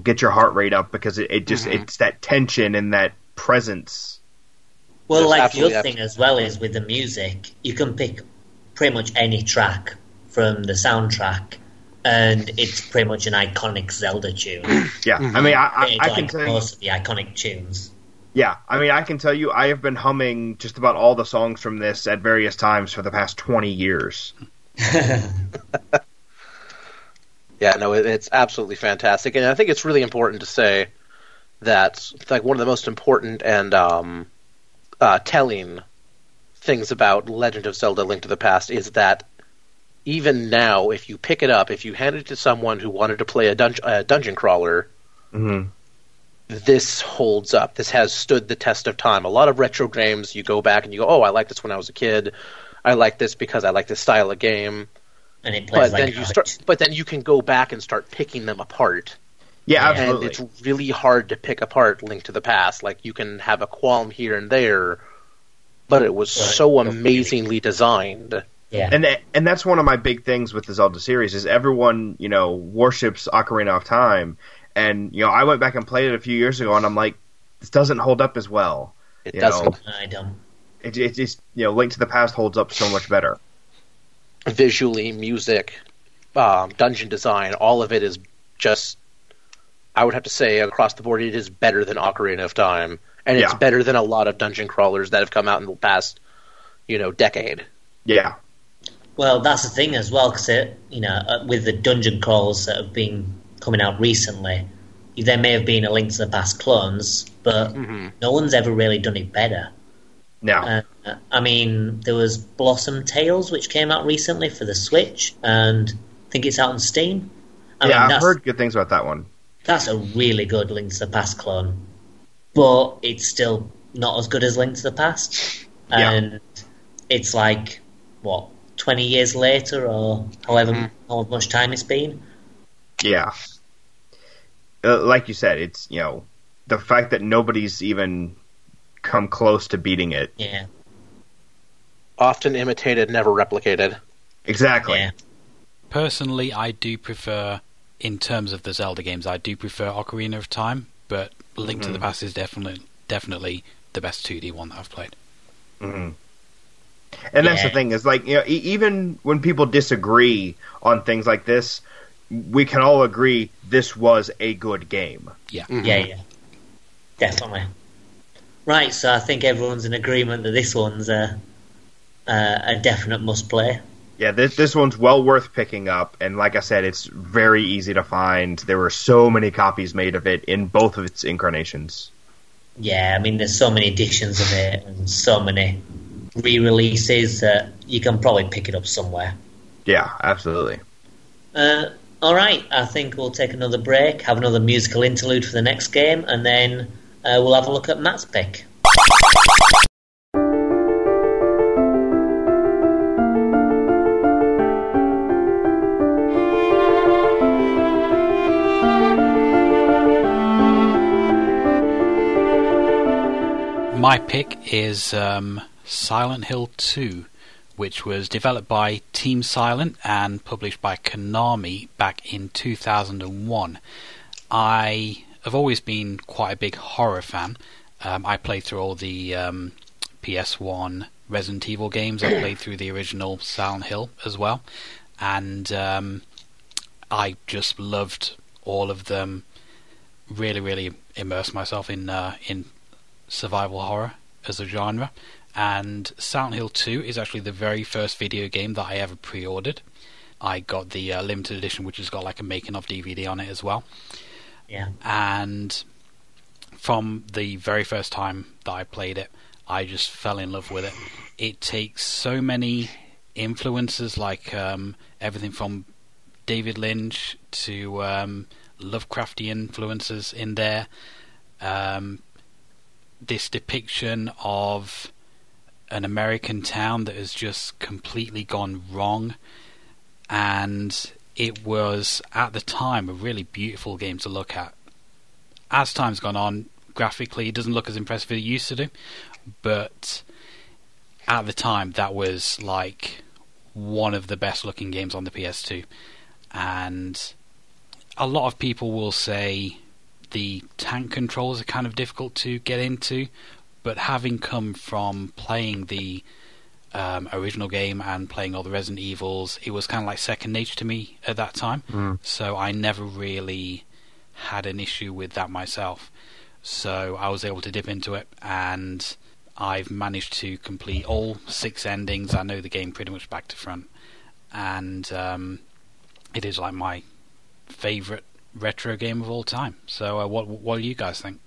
S3: get your heart rate up, because it just it's that tension and that presence.
S1: Well, like the other thing as well is with the music, you can pick pretty much any track from the soundtrack, and it's pretty much an iconic Zelda tune.
S3: Yeah, I mean, I can tell you
S1: most of the iconic tunes.
S3: Yeah, I mean, I can tell you, I have been humming just about all the songs from this at various times for the past 20 years.
S4: Yeah, no, it's absolutely fantastic, and I think it's really important to say that one of the most important and telling things about Legend of Zelda: Link to the Past is that even now, if you pick it up, if you hand it to someone who wanted to play a dungeon crawler, this holds up. This has stood the test of time. A lot of retro games, you go back and you go, "Oh, I liked this when I was a kid. I like this because I like this style of game."
S1: And it plays
S4: but then you can go back and start picking them apart.
S3: Yeah, absolutely.
S4: And it's really hard to pick apart Link to the Past. Like, you can have a qualm here and there, but it was so amazingly designed.
S1: Yeah.
S3: And that's one of my big things with the Zelda series is everyone, worships Ocarina of Time. And, I went back and played it a few years ago, and I'm like, this doesn't hold up as well.
S4: It doesn't.
S1: I don't.
S3: It's just, Link to the Past holds up so much better.
S4: Visually, music, dungeon design, all of it is just, I would have to say, across the board, it is better than Ocarina of Time. And it's better than a lot of dungeon crawlers that have come out in the past, decade.
S3: Yeah.
S1: Well, that's the thing as well, because with the dungeon crawls that have been coming out recently, there may have been a Link to the Past clones, but no one's ever really done it better.
S3: No.
S1: I mean, there was Blossom Tales, which came out recently for the Switch, and I think it's out on Steam.
S3: I've heard good things about that one.
S1: That's a really good Link to the Past clone, but it's still not as good as Link to the Past. And it's like, 20 years later, or however much time it's been?
S3: Yeah. Like you said, it's, the fact that nobody's even come close to beating it.
S1: Yeah.
S4: Often imitated, never replicated.
S3: Exactly.
S1: Yeah.
S2: Personally, I do prefer, in terms of the Zelda games, I do prefer Ocarina of Time, but Link to the Past is definitely the best 2D one that I've played.
S3: Mm-hmm. And that's the thing, is like, even when people disagree on things like this, we can all agree this was a good game.
S2: Yeah.
S1: Mm-hmm. Yeah. Definitely. Right, so I think everyone's in agreement that this one's a definite must-play.
S3: Yeah, this one's well worth picking up, and like I said, it's very easy to find. There were so many copies made of it in both of its incarnations.
S1: Yeah, I mean, there's so many editions of it, and so many re-releases that you can probably pick it up somewhere.
S3: Yeah, absolutely.
S1: All right, I think we'll take another break, have another musical interlude for the next game, and then we'll have a look at Matt's pick.
S2: My pick is Silent Hill 2, which was developed by Team Silent and published by Konami back in 2001. I have always been quite a big horror fan. I played through all the PS1 Resident Evil games. I played through the original Silent Hill as well. And I just loved all of them. Really, really immersed myself in survival horror as a genre. And Silent Hill 2 is actually the very first video game that I ever pre-ordered. I got the limited edition, which has got like a making of DVD on it as well.
S1: Yeah.
S2: And from the very first time that I played it, I just fell in love with it. It takes so many influences, like everything from David Lynch to Lovecraftian influences in there. This depiction of an American town that has just completely gone wrong, and it was at the time a really beautiful game to look at. As time's gone on, graphically it doesn't look as impressive as it used to do, but at the time that was like one of the best looking games on the PS2. And a lot of people will say the tank controls are kind of difficult to get into, but having come from playing the original game and playing all the Resident Evils, it was kind of like second nature to me at that time. So I never really had an issue with that myself. So I was able to dip into it, and I've managed to complete all 6 endings. I know the game pretty much back to front, and it is like my favourite retro game of all time. So what do you guys think?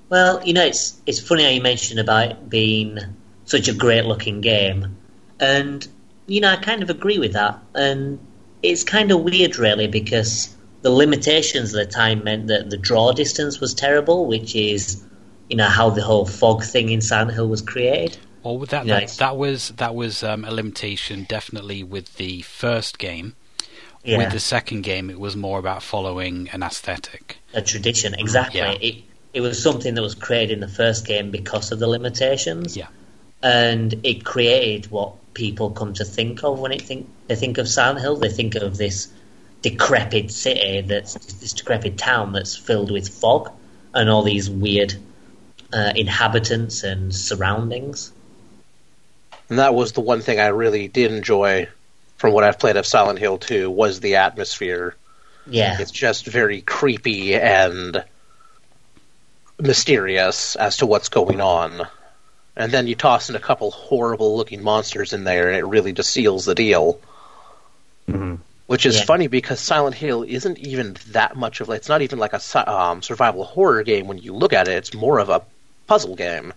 S1: Well, it's funny how you mentioned about it being such a great looking game, and I kind of agree with that. And it's kind of weird, really, because the limitations of the time meant that the draw distance was terrible, which is how the whole fog thing in Silent Hill was created.
S2: Well, with that was a limitation definitely with the first game. Yeah. With the second game, it was more about following an aesthetic,
S1: a tradition. Exactly. Yeah. It was something that was created in the first game because of the limitations.
S2: Yeah.
S1: And it created what people come to think of when they think of Silent Hill. They think of this decrepit city, this decrepit town that's filled with fog and all these weird inhabitants and surroundings.
S4: And that was the one thing I really did enjoy from what I've played of Silent Hill 2 was the atmosphere.
S1: Yeah.
S4: It's just very creepy and mysterious as to what's going on. and then you toss in a couple horrible-looking monsters in there, and it really just seals the deal.
S3: Mm-hmm.
S4: Which is funny because Silent Hill isn't even that much of... It's not even like a survival horror game when you look at it. It's more of a puzzle game.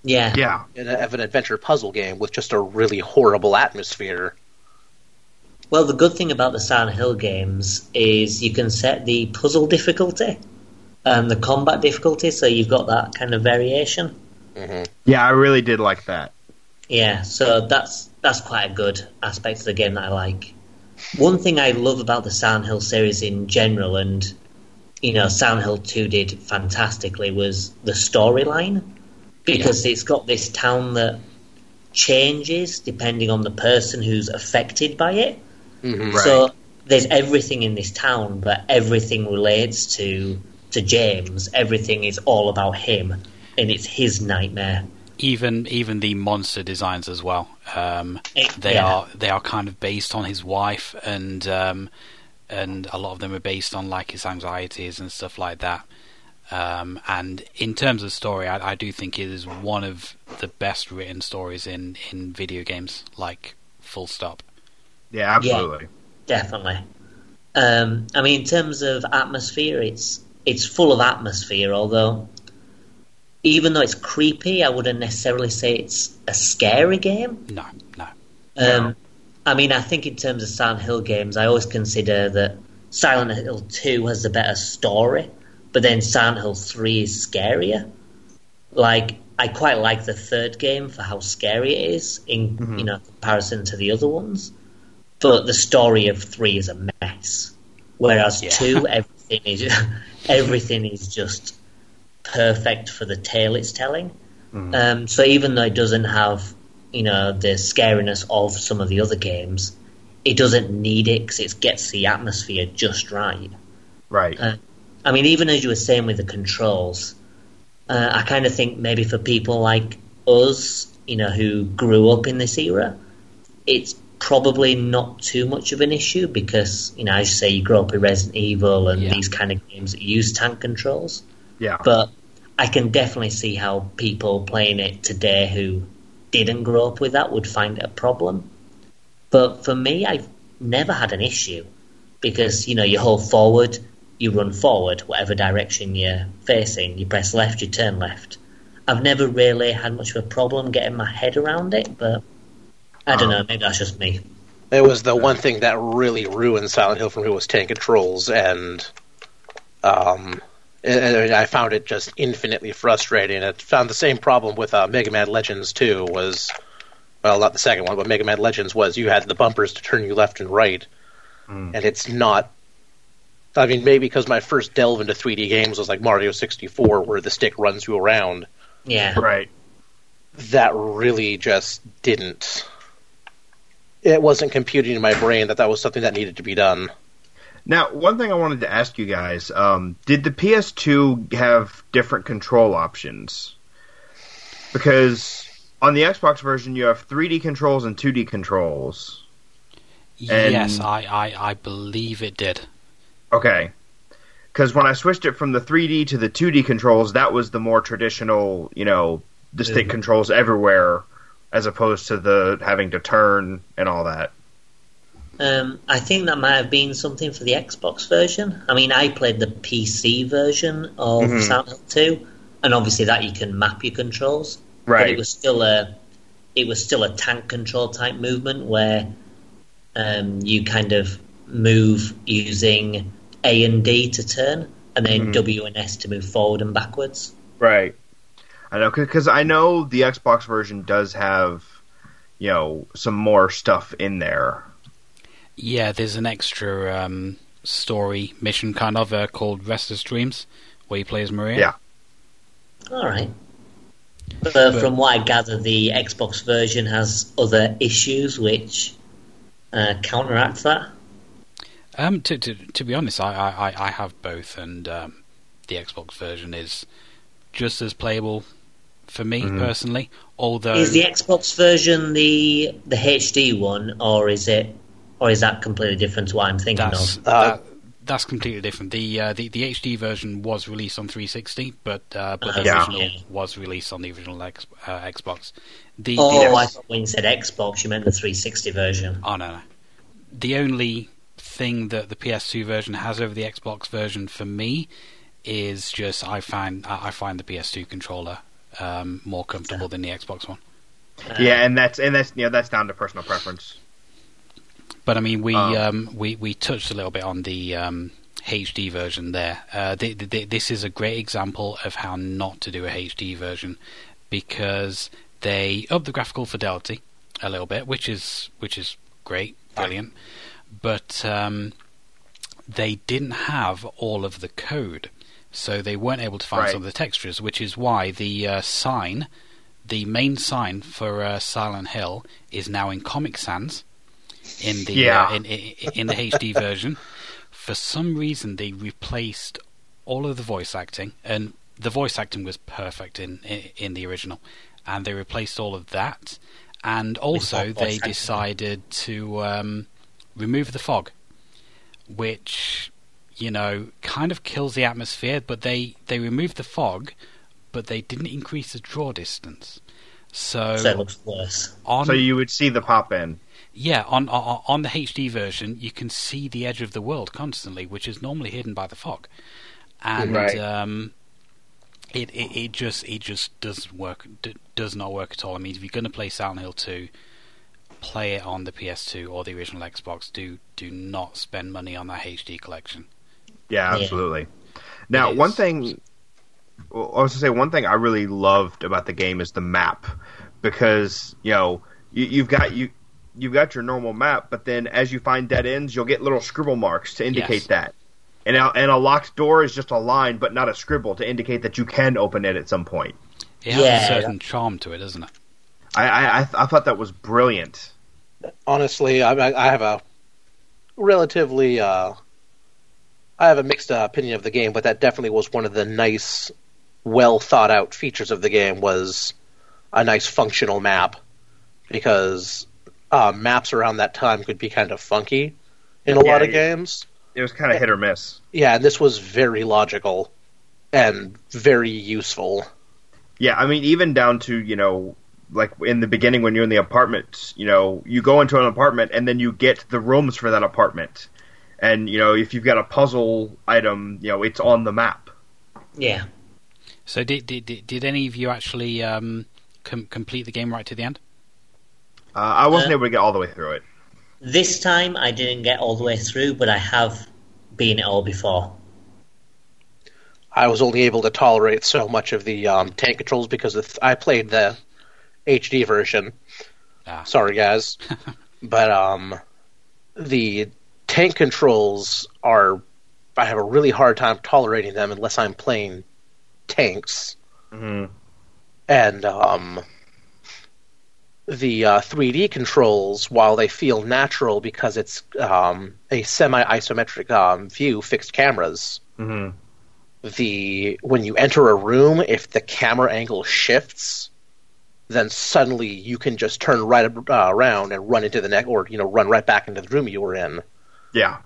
S1: Yeah.
S4: Of an adventure puzzle game with just a really horrible atmosphere.
S1: Well, the good thing about the Silent Hill games is you can set the puzzle difficulty and the combat difficulty, so you've got that kind of variation.
S4: Mm-hmm.
S3: Yeah, I really did like that.
S1: Yeah, so that's quite a good aspect of the game that I like. One thing I love about the Silent Hill series in general, and Silent Hill 2 did fantastically, was the storyline, because it's got this town that changes depending on the person who's affected by it.
S4: Mm-hmm.
S3: Right.
S1: So there's everything in this town, but everything relates to James. Everything is all about him, and it's his nightmare.
S2: Even the monster designs as well. They are kind of based on his wife, and a lot of them are based on like his anxieties and stuff like that. And in terms of story, I do think it is one of the best written stories in video games. Like, full stop.
S3: Yeah, absolutely.
S1: Yeah, definitely. I mean, in terms of atmosphere, it's full of atmosphere, although even though it's creepy, I wouldn't necessarily say it's a scary game.
S2: No.
S1: I mean, I think in terms of Silent Hill games, I always consider that Silent Hill 2 has the better story, but then Silent Hill 3 is scarier. Like, I quite like the third game for how scary it is in comparison to the other ones, but the story of 3 is a mess. Whereas 2, everything is just perfect for the tale it's telling. So even though it doesn't have the scariness of some of the other games, it doesn't need it because it gets the atmosphere just right.
S3: Right.
S1: I mean, even as you were saying with the controls, I kind of think maybe for people like us, who grew up in this era, it's probably not too much of an issue because, as you say, you grew up with Resident Evil and these kind of games that use tank controls.
S3: Yeah.
S1: But I can definitely see how people playing it today who didn't grow up with that would find it a problem. But for me, I've never had an issue because, you hold forward, you run forward, whatever direction you're facing, you press left, you turn left. I've never really had much of a problem getting my head around it, but I don't know, maybe that's just me.
S4: It was the one thing that really ruined Silent Hill for me was tank controls, and I found it just infinitely frustrating. I found the same problem with Mega Man Legends 2 was, well, not the second one, but Mega Man Legends was you had the bumpers to turn you left and right, and it's not... I mean, maybe because my first delve into 3D games was like Mario 64, where the stick runs you around.
S1: Yeah.
S3: Right.
S4: That really just didn't... It wasn't computing in my brain that was something that needed to be done.
S3: Now, one thing I wanted to ask you guys, did the PS2 have different control options? Because on the Xbox version, you have 3D controls and 2D controls.
S2: Yes, I believe it did.
S3: Okay. Because when I switched it from the 3D to the 2D controls, that was the more traditional, the stick controls everywhere, as opposed to the having to turn and all that.
S1: I think that might have been something for the Xbox version. I mean, I played the PC version of Silent Hill 2, and obviously that you can map your controls.
S3: Right.
S1: But it was still a tank control type movement where you kind of move using A and D to turn, and then W and S to move forward and backwards.
S3: Right. I know, because I know the Xbox version does have, some more stuff in there.
S2: Yeah, there's an extra story mission kind of called Restless Dreams, where you play as Maria.
S3: Yeah.
S1: All right. But from what I gather, the Xbox version has other issues which counteract that.
S2: To be honest, I have both, and the Xbox version is just as playable for me personally. Although,
S1: is the Xbox version the HD one, or is that completely different to what I'm thinking of?
S2: that's completely different. The HD version was released on 360, but the
S1: Yeah.
S2: original was released on the original Xbox.
S1: I thought when you said Xbox, you meant the 360 version.
S2: Oh no. The only thing that the PS2 version has over the Xbox version for me is just I find the PS2 controller more comfortable than the Xbox one.
S3: And that's down to personal preference.
S2: But I mean, we touched a little bit on the HD version there. This is a great example of how not to do a HD version, because they up the graphical fidelity a little bit, which is great, brilliant. But they didn't have all of the code, so they weren't able to find some of the textures, which is why the main sign for Silent Hill is now in Comic Sans in the in the HD version. For some reason, they replaced all of the voice acting, and the voice acting was perfect in the original, and they replaced all of that, and also they decided to remove the fog, which kind of kills the atmosphere. But they removed the fog, but they didn't increase the draw distance, so
S1: it looks worse.
S3: So you would see the pop in.
S2: Yeah, on the HD version, you can see the edge of the world constantly, which is normally hidden by the fog, and it just doesn't work. Does not work at all. I mean, if you're going to play Silent Hill 2, play it on the PS2 or the original Xbox. Do not spend money on that HD collection.
S3: Yeah, absolutely. Now, one thing I really loved about the game is the map, because you've got your normal map, but then as you find dead ends, you'll get little scribble marks to indicate that. And a locked door is just a line, but not a scribble, to indicate that you can open it at some point.
S2: It has a certain charm to it, doesn't it?
S3: I thought that was brilliant.
S4: Honestly, I have a relatively I have a mixed opinion of the game, but that definitely was one of the nice, well thought out features of the game, was a nice functional map, because maps around that time could be kind of funky in a lot of games.
S3: It was kind of hit or miss. Yeah,
S4: and this was very logical and very useful.
S3: Yeah, I mean, even down to, like in the beginning when you're in the apartment, you go into an apartment and then you get the rooms for that apartment. And, if you've got a puzzle item, it's on the map.
S1: Yeah.
S2: So did any of you actually complete the game right to the end?
S3: I wasn't able to get all the way through it.
S1: This time I didn't get all the way through, but I have been it all before.
S4: I was only able to tolerate so much of the tank controls because I played the HD version. Sorry, guys. But the tank controls I have a really hard time tolerating them unless I'm playing tanks.
S3: Mm-hmm.
S4: And the 3D controls, while they feel natural because it's a semi-isometric view, fixed cameras,
S3: mm-hmm.
S4: When you enter a room, if the camera angle shifts, then suddenly you can just turn right around and run into the next, or run right back into the room you were in.
S3: Yeah.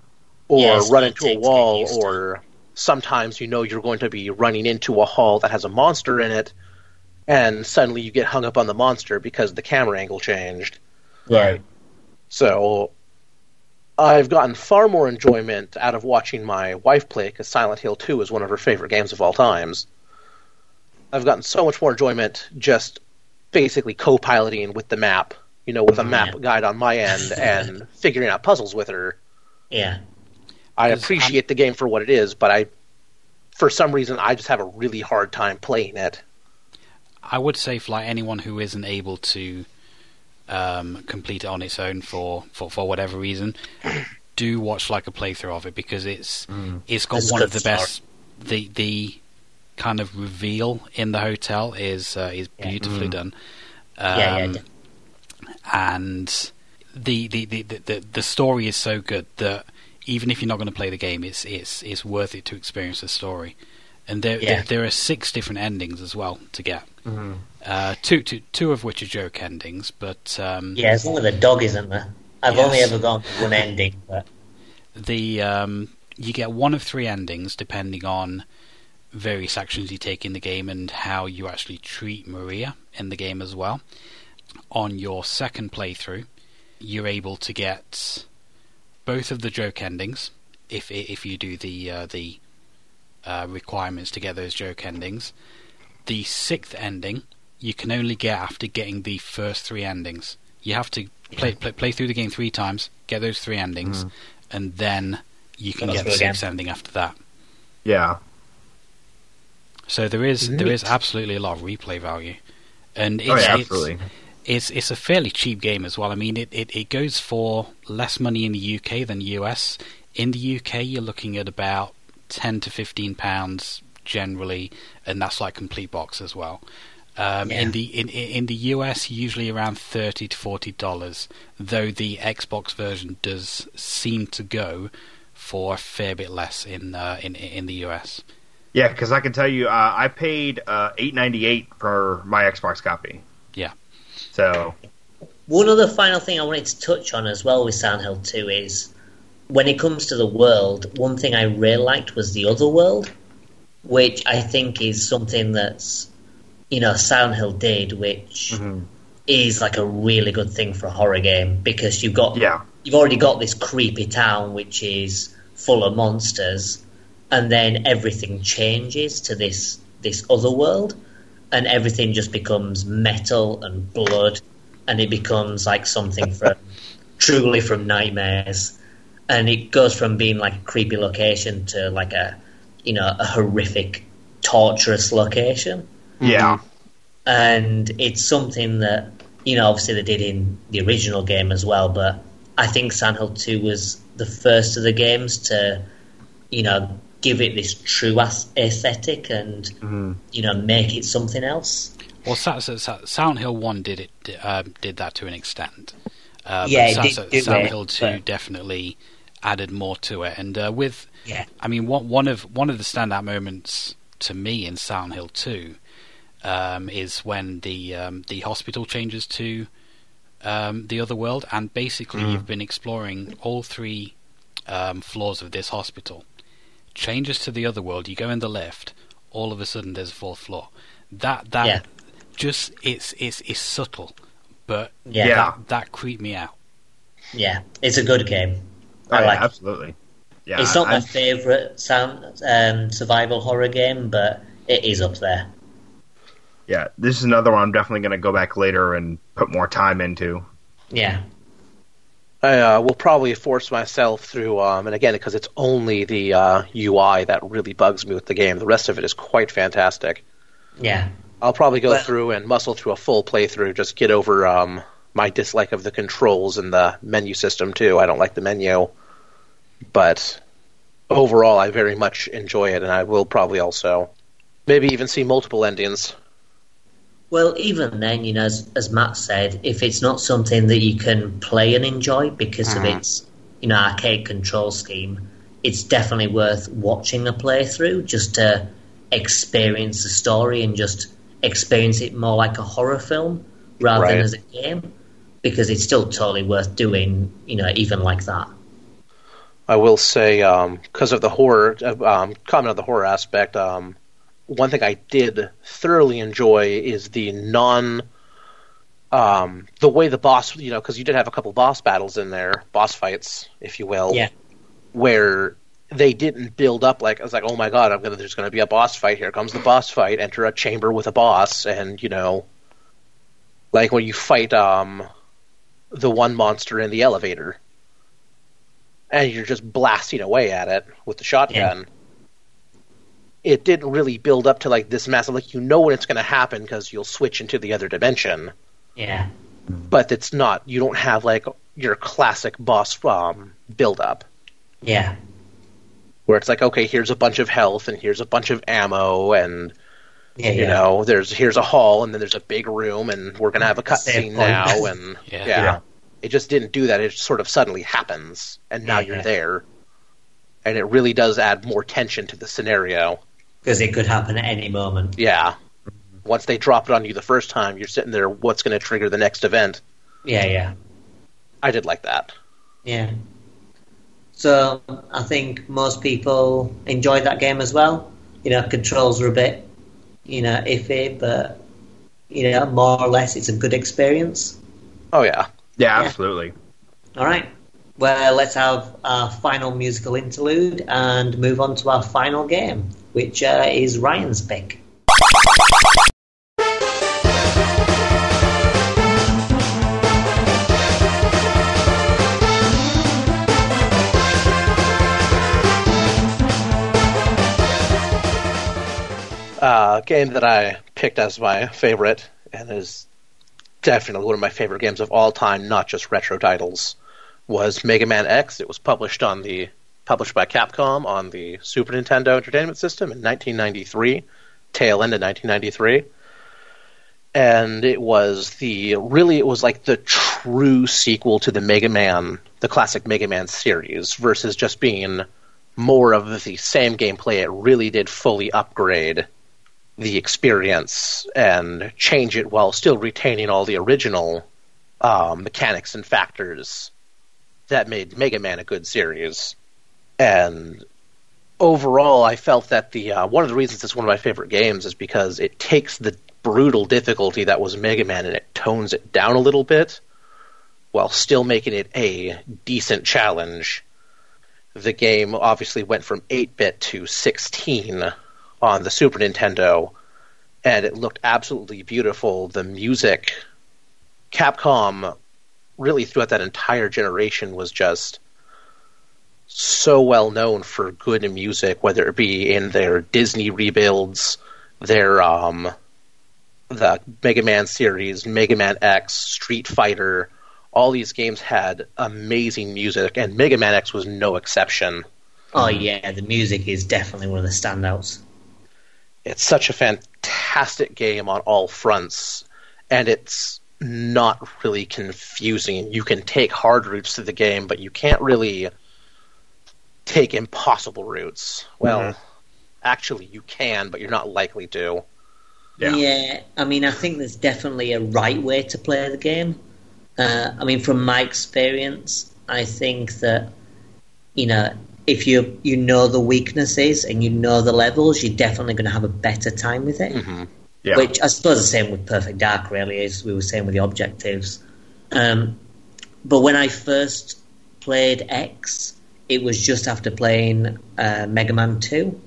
S4: Or run into a wall, or sometimes you're going to be running into a hall that has a monster in it, and suddenly you get hung up on the monster because the camera angle changed.
S1: Right.
S4: So I've gotten far more enjoyment out of watching my wife play, because Silent Hill 2 is one of her favorite games of all times. I've gotten so much more enjoyment just basically co-piloting with the map, with a map guide on my end and figuring out puzzles with her.
S1: Yeah.
S4: I appreciate the game for what it is, but for some reason, I just have a really hard time playing it.
S2: I would say for anyone who isn't able to complete it on its own for whatever reason, do watch a playthrough of it, because it's got one of the best. The kind of reveal in the hotel is beautifully done. And the story is so good that even if you're not going to play the game, it's worth it to experience the story. And there are 6 different endings as well to get.
S1: Mm-hmm.
S2: Two of which are joke endings, but
S1: there's one with a dog, isn't there? I've only ever gone for one ending, but
S2: the you get one of three endings depending on various actions you take in the game and how you actually treat Maria in the game as well. On your second playthrough, you're able to get both of the joke endings if you do the requirements to get those joke endings. The sixth ending you can only get after getting the first three endings. You have to play through the game 3 times, get those 3 endings, and then you can get the 6th ending after that.
S3: Yeah.
S2: So there is absolutely a lot of replay value, and
S3: absolutely.
S2: It's a fairly cheap game as well. I mean, it goes for less money in the UK than US. In the UK, you're looking at about £10 to £15 generally, and that's like complete box as well. In the US, usually around $30 to $40, though the Xbox version does seem to go for a fair bit less in the US.
S3: Yeah, because I can tell you, I paid $8.98 for my Xbox copy.
S2: Yeah.
S3: So,
S1: one other final thing I wanted to touch on as well with Silent Hill 2 is when it comes to the world, one thing I really liked was the other world, which I think is something that's, Silent Hill did, which is like a really good thing for a horror game, because you've already got this creepy town which is full of monsters, and then everything changes to this other world, and everything just becomes metal and blood, and it becomes like something truly from nightmares, and it goes from being like a creepy location to like a horrific, torturous location.
S3: Yeah.
S1: And it's something that, obviously they did in the original game as well, but I think Silent Hill 2 was the first of the games to, give it this true aesthetic and, make it something else.
S2: Well, Silent Hill 1 did that to an extent.
S1: Silent
S2: Hill 2 definitely added more to it. And I mean, one of the standout moments to me in Silent Hill 2 is when the hospital changes to the other world, and basically you've been exploring all 3 floors of this hospital. Changes to the other world, you go in the lift, all of a sudden there's a 4th floor. That just it's subtle, but that creeped me out.
S1: Yeah, it's a good game. I like
S3: absolutely. Yeah,
S1: it's not my favourite survival horror game, but it is up there.
S3: Yeah, this is another one I'm definitely going to go back later and put more time into.
S1: Yeah.
S4: I will probably force myself through, and again, because it's only the UI that really bugs me with the game. The rest of it is quite fantastic.
S1: Yeah.
S4: I'll probably go through and muscle through a full playthrough, just get over my dislike of the controls and the menu system, too. I don't like the menu. But overall, I very much enjoy it, and I will probably also maybe even see multiple endings.
S1: Well, even then, as Matt said, if it's not something that you can play and enjoy because of its, arcade control scheme, it's definitely worth watching a playthrough just to experience the story and just experience it more like a horror film rather than as a game, because it's still totally worth doing, even like that.
S4: I will say, because of the horror, comment on the horror aspect, one thing I did thoroughly enjoy is the the way the boss, because you did have a couple boss battles in there, boss fights, if you will, where they didn't build up like, I was like, oh my god, there's going to be a boss fight, here comes the boss fight, enter a chamber with a boss, and, like when you fight the one monster in the elevator, and you're just blasting away at it with the shotgun. Yeah. It didn't really build up to like this massive, like when it's going to happen because you'll switch into the other dimension.
S1: Yeah.
S4: But it's not. You don't have like your classic boss build up.
S1: Yeah.
S4: Where it's like, okay, here's a bunch of health and here's a bunch of ammo and here's a hall and then there's a big room and we're going to have a cutscene now and It just didn't do that. It just sort of suddenly happens and now you're there. And it really does add more tension to the scenario.
S1: Because it could happen at any moment.
S4: Yeah. Once they drop it on you the first time, you're sitting there, what's going to trigger the next event?
S1: Yeah.
S4: I did like that.
S1: Yeah. So I think most people enjoyed that game as well. Controls are a bit, iffy, but more or less it's a good experience.
S4: Oh yeah.
S3: Yeah, absolutely.
S1: All right. Well, let's have our final musical interlude and move on to our final game, which is Ryan's pick.
S4: Game that I picked as my favorite, and is definitely one of my favorite games of all time, not just retro titles, was Mega Man X. It was published by Capcom on the Super Nintendo Entertainment System in 1993, tail end of 1993. And it was like the true sequel to the classic Mega Man series, versus just being more of the same gameplay. It really did fully upgrade the experience and change it while still retaining all the original mechanics and factors that made Mega Man a good series. And overall, I felt that one of the reasons it's one of my favorite games is because it takes the brutal difficulty that was Mega Man and it tones it down a little bit while still making it a decent challenge. The game obviously went from 8-bit to 16 on the Super Nintendo, and it looked absolutely beautiful. The music, Capcom really throughout that entire generation was just so well known for good music, whether it be in their Disney rebuilds, their the Mega Man series, Mega Man X, Street Fighter. All these games had amazing music, and Mega Man X was no exception.
S1: Oh yeah, the music is definitely one of the standouts.
S4: It's such a fantastic game on all fronts, and it's not really confusing. You can take hard routes to the game, but you can't really take impossible routes. Well, actually you can, but you're not likely to.
S1: Yeah, I mean, I think there's definitely a right way to play the game. From my experience, I think that, if you know the weaknesses and you know the levels, you're definitely going to have a better time with it.
S4: Mm-hmm.
S3: Yeah.
S1: Which I suppose the same with Perfect Dark, really, as we were saying with the objectives. But when I first played X, it was just after playing Mega Man 2.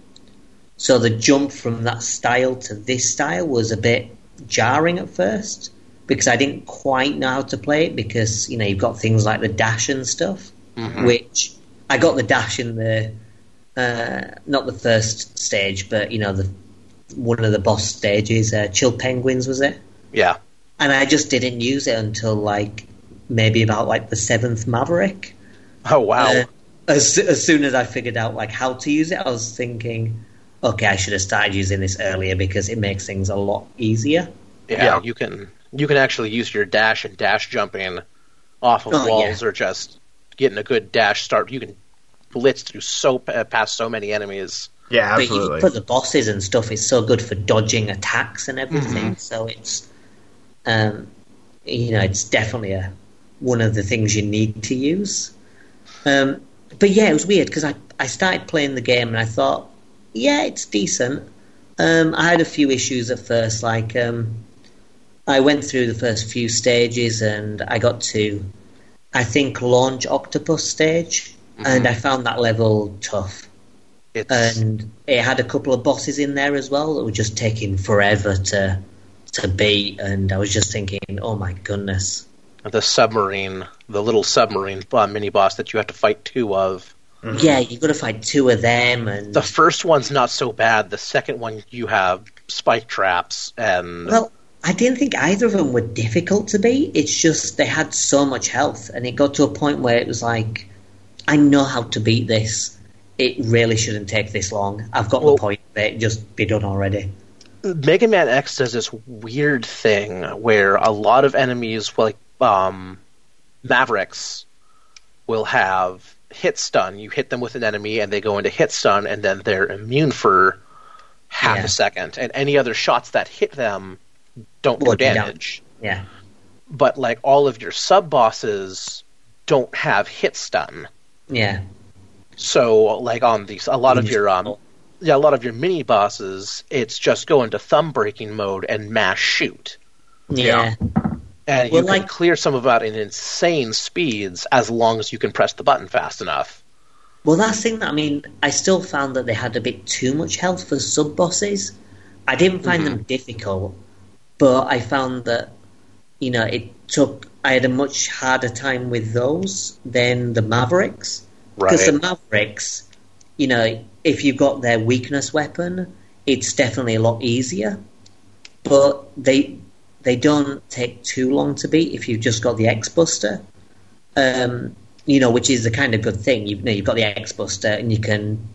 S1: So the jump from that style to this style was a bit jarring at first, because I didn't quite know how to play it, because, you've got things like the dash and stuff, which I got the dash in the, not the first stage, but, one of the boss stages, Chill Penguins, was it?
S4: Yeah.
S1: And I just didn't use it until, maybe about, the 7th Maverick.
S4: Oh, wow.
S1: As soon as I figured out, how to use it, I was thinking, okay, I should have started using this earlier, because it makes things a lot easier.
S4: Yeah. You can actually use your dash and dash jumping off of walls, or just getting a good dash start. You can blitz through past so many enemies.
S3: Yeah,
S1: But
S3: absolutely.
S1: even for the bosses and stuff, it's so good for dodging attacks and everything. So it's, it's definitely one of the things you need to use. But yeah, it was weird, because I started playing the game and I thought, yeah, it's decent. I had a few issues at first, I went through the first few stages and I got to, I think, Launch Octopus stage, and I found that level tough. And it had a couple of bosses in there as well that were just taking forever to beat, and I was just thinking, oh my goodness.
S4: The little submarine mini boss that you have to fight two of.
S1: Yeah, you've got to fight two of them. And
S4: the first one's not so bad. The second one, you have spike traps and...
S1: Well, I didn't think either of them were difficult to beat. It's just they had so much health, and it got to a point where it was like, I know how to beat this. It really shouldn't take this long. I've got the point of it. Just be done already.
S4: Mega Man X does this weird thing where a lot of enemies, Mavericks, will have hit stun. You hit them with an enemy, and they go into hit stun, and then they're immune for half a second. And any other shots that hit them don't do damage.
S1: Yeah.
S4: But all of your sub bosses don't have hit stun.
S1: Yeah.
S4: So, like on a lot of your mini bosses, it's just go into thumb breaking mode and mash shoot.
S1: Yeah.
S4: And you can clear some of that in insane speeds as long as you can press the button fast enough.
S1: Well, that's the thing. I mean, I still found that they had a bit too much health for sub-bosses. I didn't find them difficult, but I found that, I had a much harder time with those than the Mavericks.
S4: Right.
S1: Because the Mavericks, if you got their weakness weapon, it's definitely a lot easier. But they don't take too long to beat if you've just got the X-Buster. Which is a kind of good thing. You've got the X-Buster and you can,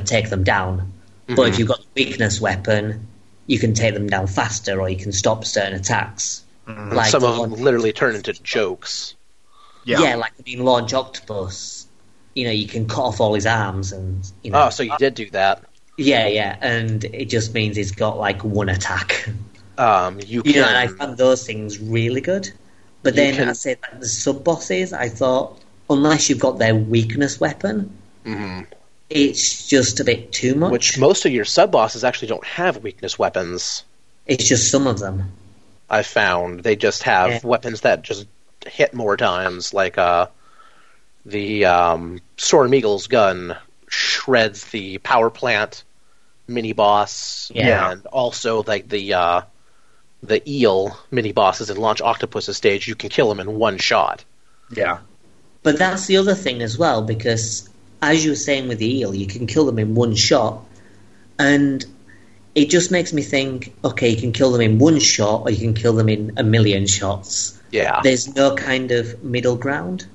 S1: take them down. But if you've got the weakness weapon, you can take them down faster or you can stop certain attacks.
S4: Like some of them literally turn into jokes.
S1: Yeah, like Launch Octopus. You can cut off all his arms and,
S4: Oh, so you did do that.
S1: Yeah, and it just means he's got, one attack.
S4: And
S1: I found those things really good. But then I said, the sub-bosses, I thought, unless you've got their weakness weapon, it's just a bit too much.
S4: Which most of your sub-bosses actually don't have weakness weapons.
S1: It's just some of them.
S4: I found they just have weapons that just hit more times, like the Storm Eagle's gun shreds the power plant mini boss, and also like the eel mini bosses in Launch Octopus's stage. You can kill them in one shot.
S3: Yeah,
S1: but that's the other thing as well, because as you were saying with the eel, you can kill them in one shot, and it just makes me think, okay, you can kill them in one shot or you can kill them in a million shots.
S4: Yeah.
S1: There's no kind of middle ground,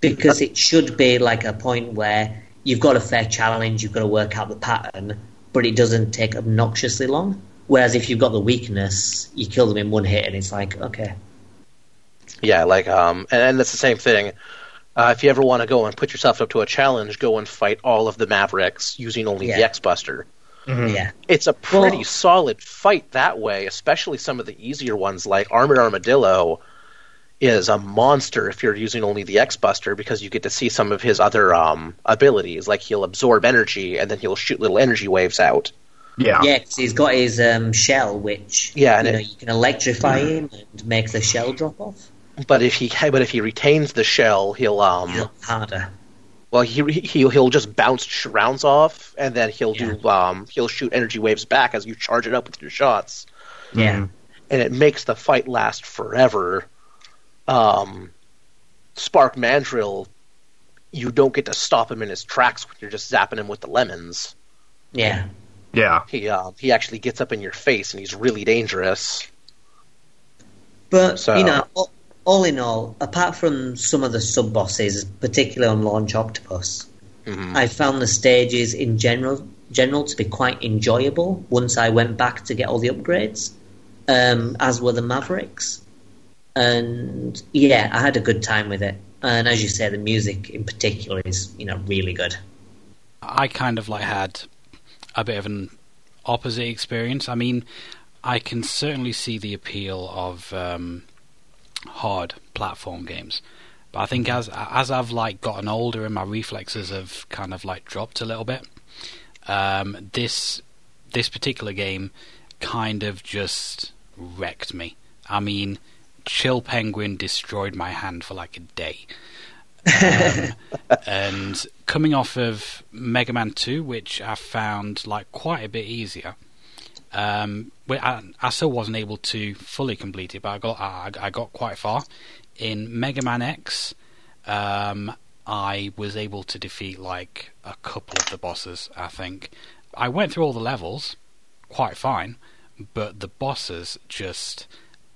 S1: because it should be like a point where you've got a fair challenge, you've got to work out the pattern, but it doesn't take obnoxiously long. Whereas if you've got the weakness, you kill them in one hit and it's like, okay.
S4: Yeah, and that's the same thing. If you ever want to go and put yourself up to a challenge, go and fight all of the Mavericks using only the X-Buster.
S1: Yeah,
S4: it's a pretty solid fight that way, especially some of the easier ones like Armored Armadillo is a monster if you're using only the X-Buster, because you get to see some of his other abilities, like he'll absorb energy and then he'll shoot little energy waves out.
S1: Yeah, because he's got his shell, which you can electrify him and make the shell drop off.
S4: But if he retains the shell, he'll
S1: harder.
S4: Well, he'll just bounce rounds off, and then he'll shoot energy waves back as you charge it up with your shots.
S1: Yeah,
S4: and it makes the fight last forever. Spark Mandrill, you don't get to stop him in his tracks when you're just zapping him with the lemons.
S1: Yeah.
S4: He actually gets up in your face, and he's really dangerous.
S1: But all in all, apart from some of the sub-bosses, particularly on Launch Octopus, I found the stages in general to be quite enjoyable once I went back to get all the upgrades, as were the Mavericks. And I had a good time with it. And as you say, the music in particular is, really good.
S2: I kind of had a bit of an opposite experience. I mean, I can certainly see the appeal of hard platform games, but I think as I've gotten older and my reflexes have kind of dropped a little bit, this particular game kind of just wrecked me. I mean, Chill Penguin destroyed my hand for a day. And coming off of Mega Man 2, which I found quite a bit easier, I still wasn't able to fully complete it, but I got quite far. In Mega Man X, I was able to defeat a couple of the bosses, I think. I went through all the levels quite fine, but the bosses just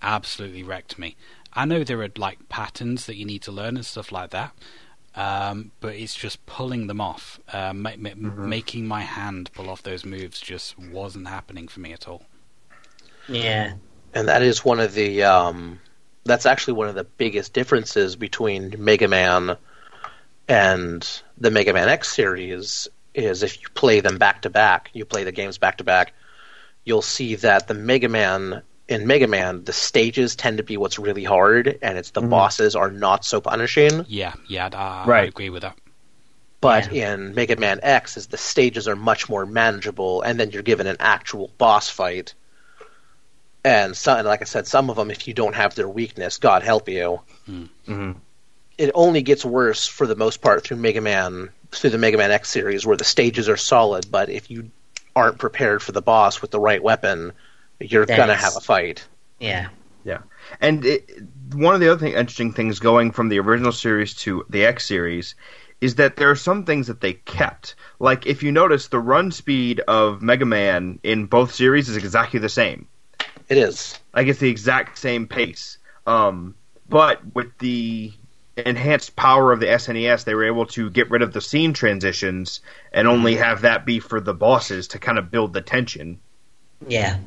S2: absolutely wrecked me. I know there are patterns that you need to learn and stuff like that, but it's just pulling them off. Making my hand pull off those moves just wasn't happening for me at all.
S1: Yeah.
S4: And that is one of the that's actually one of the biggest differences between Mega Man and the Mega Man X series, is if you play them back to back, you play the games back to back, you'll see that in Mega Man, the stages tend to be what's really hard, and it's the bosses are not so punishing.
S2: Yeah, I agree with that.
S4: But in Mega Man X, the stages are much more manageable, and then you're given an actual boss fight. And like I said, some of them, if you don't have their weakness, God help you.
S3: Mm-hmm.
S4: It only gets worse for the most part through the Mega Man X series, where the stages are solid, but if you aren't prepared for the boss with the right weapon, you're going to have a fight.
S1: Yeah.
S3: Yeah. And one of the other interesting things going from the original series to the X series is that there are some things that they kept. Like, if you notice, the run speed of Mega Man in both series is exactly the same.
S4: It is.
S3: Like, it's the exact same pace. But with the enhanced power of the SNES, they were able to get rid of the scene transitions and only have that be for the bosses to kind of build the tension.
S1: Yeah.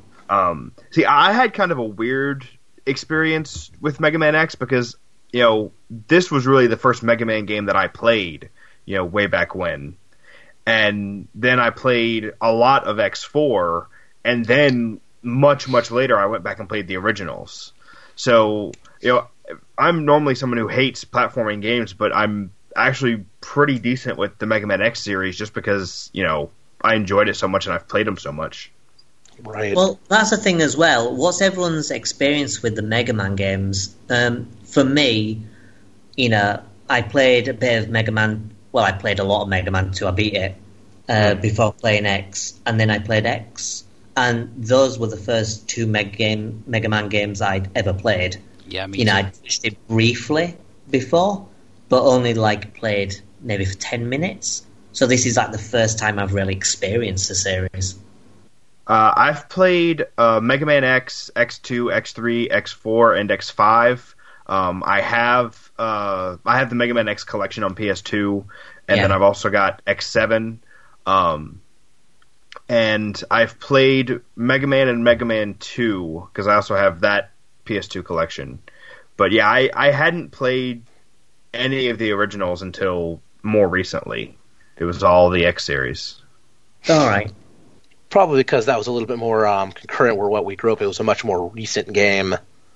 S3: See, I had kind of a weird experience with Mega Man X because, this was really the first Mega Man game that I played, way back when. And then I played a lot of X4, and then much, much later I went back and played the originals. So, I'm normally someone who hates platforming games, but I'm actually pretty decent with the Mega Man X series just because, I enjoyed it so much and I've played them so much.
S4: Right.
S1: Well, that's the thing as well. What's everyone's experience with the Mega Man games? For me, I played a bit of Mega Man. Well, I played a lot of Mega Man 2. I beat it before playing X, and then I played X. And those were the first two Mega Man games I'd ever played.
S2: Yeah, me too.
S1: I'd touched it briefly before, but only like played maybe for 10 minutes. So this is like the first time I've really experienced the series.
S3: I've played Mega Man X, X2, X3, X4, and X5. I have the Mega Man X collection on PS2, and then I've also got X7. And I've played Mega Man and Mega Man 2, because I also have that PS2 collection. But yeah, I hadn't played any of the originals until more recently. It was all the X series.
S1: All right.
S4: Probably because that was a little bit more concurrent with what we grew up. It was a much more recent game.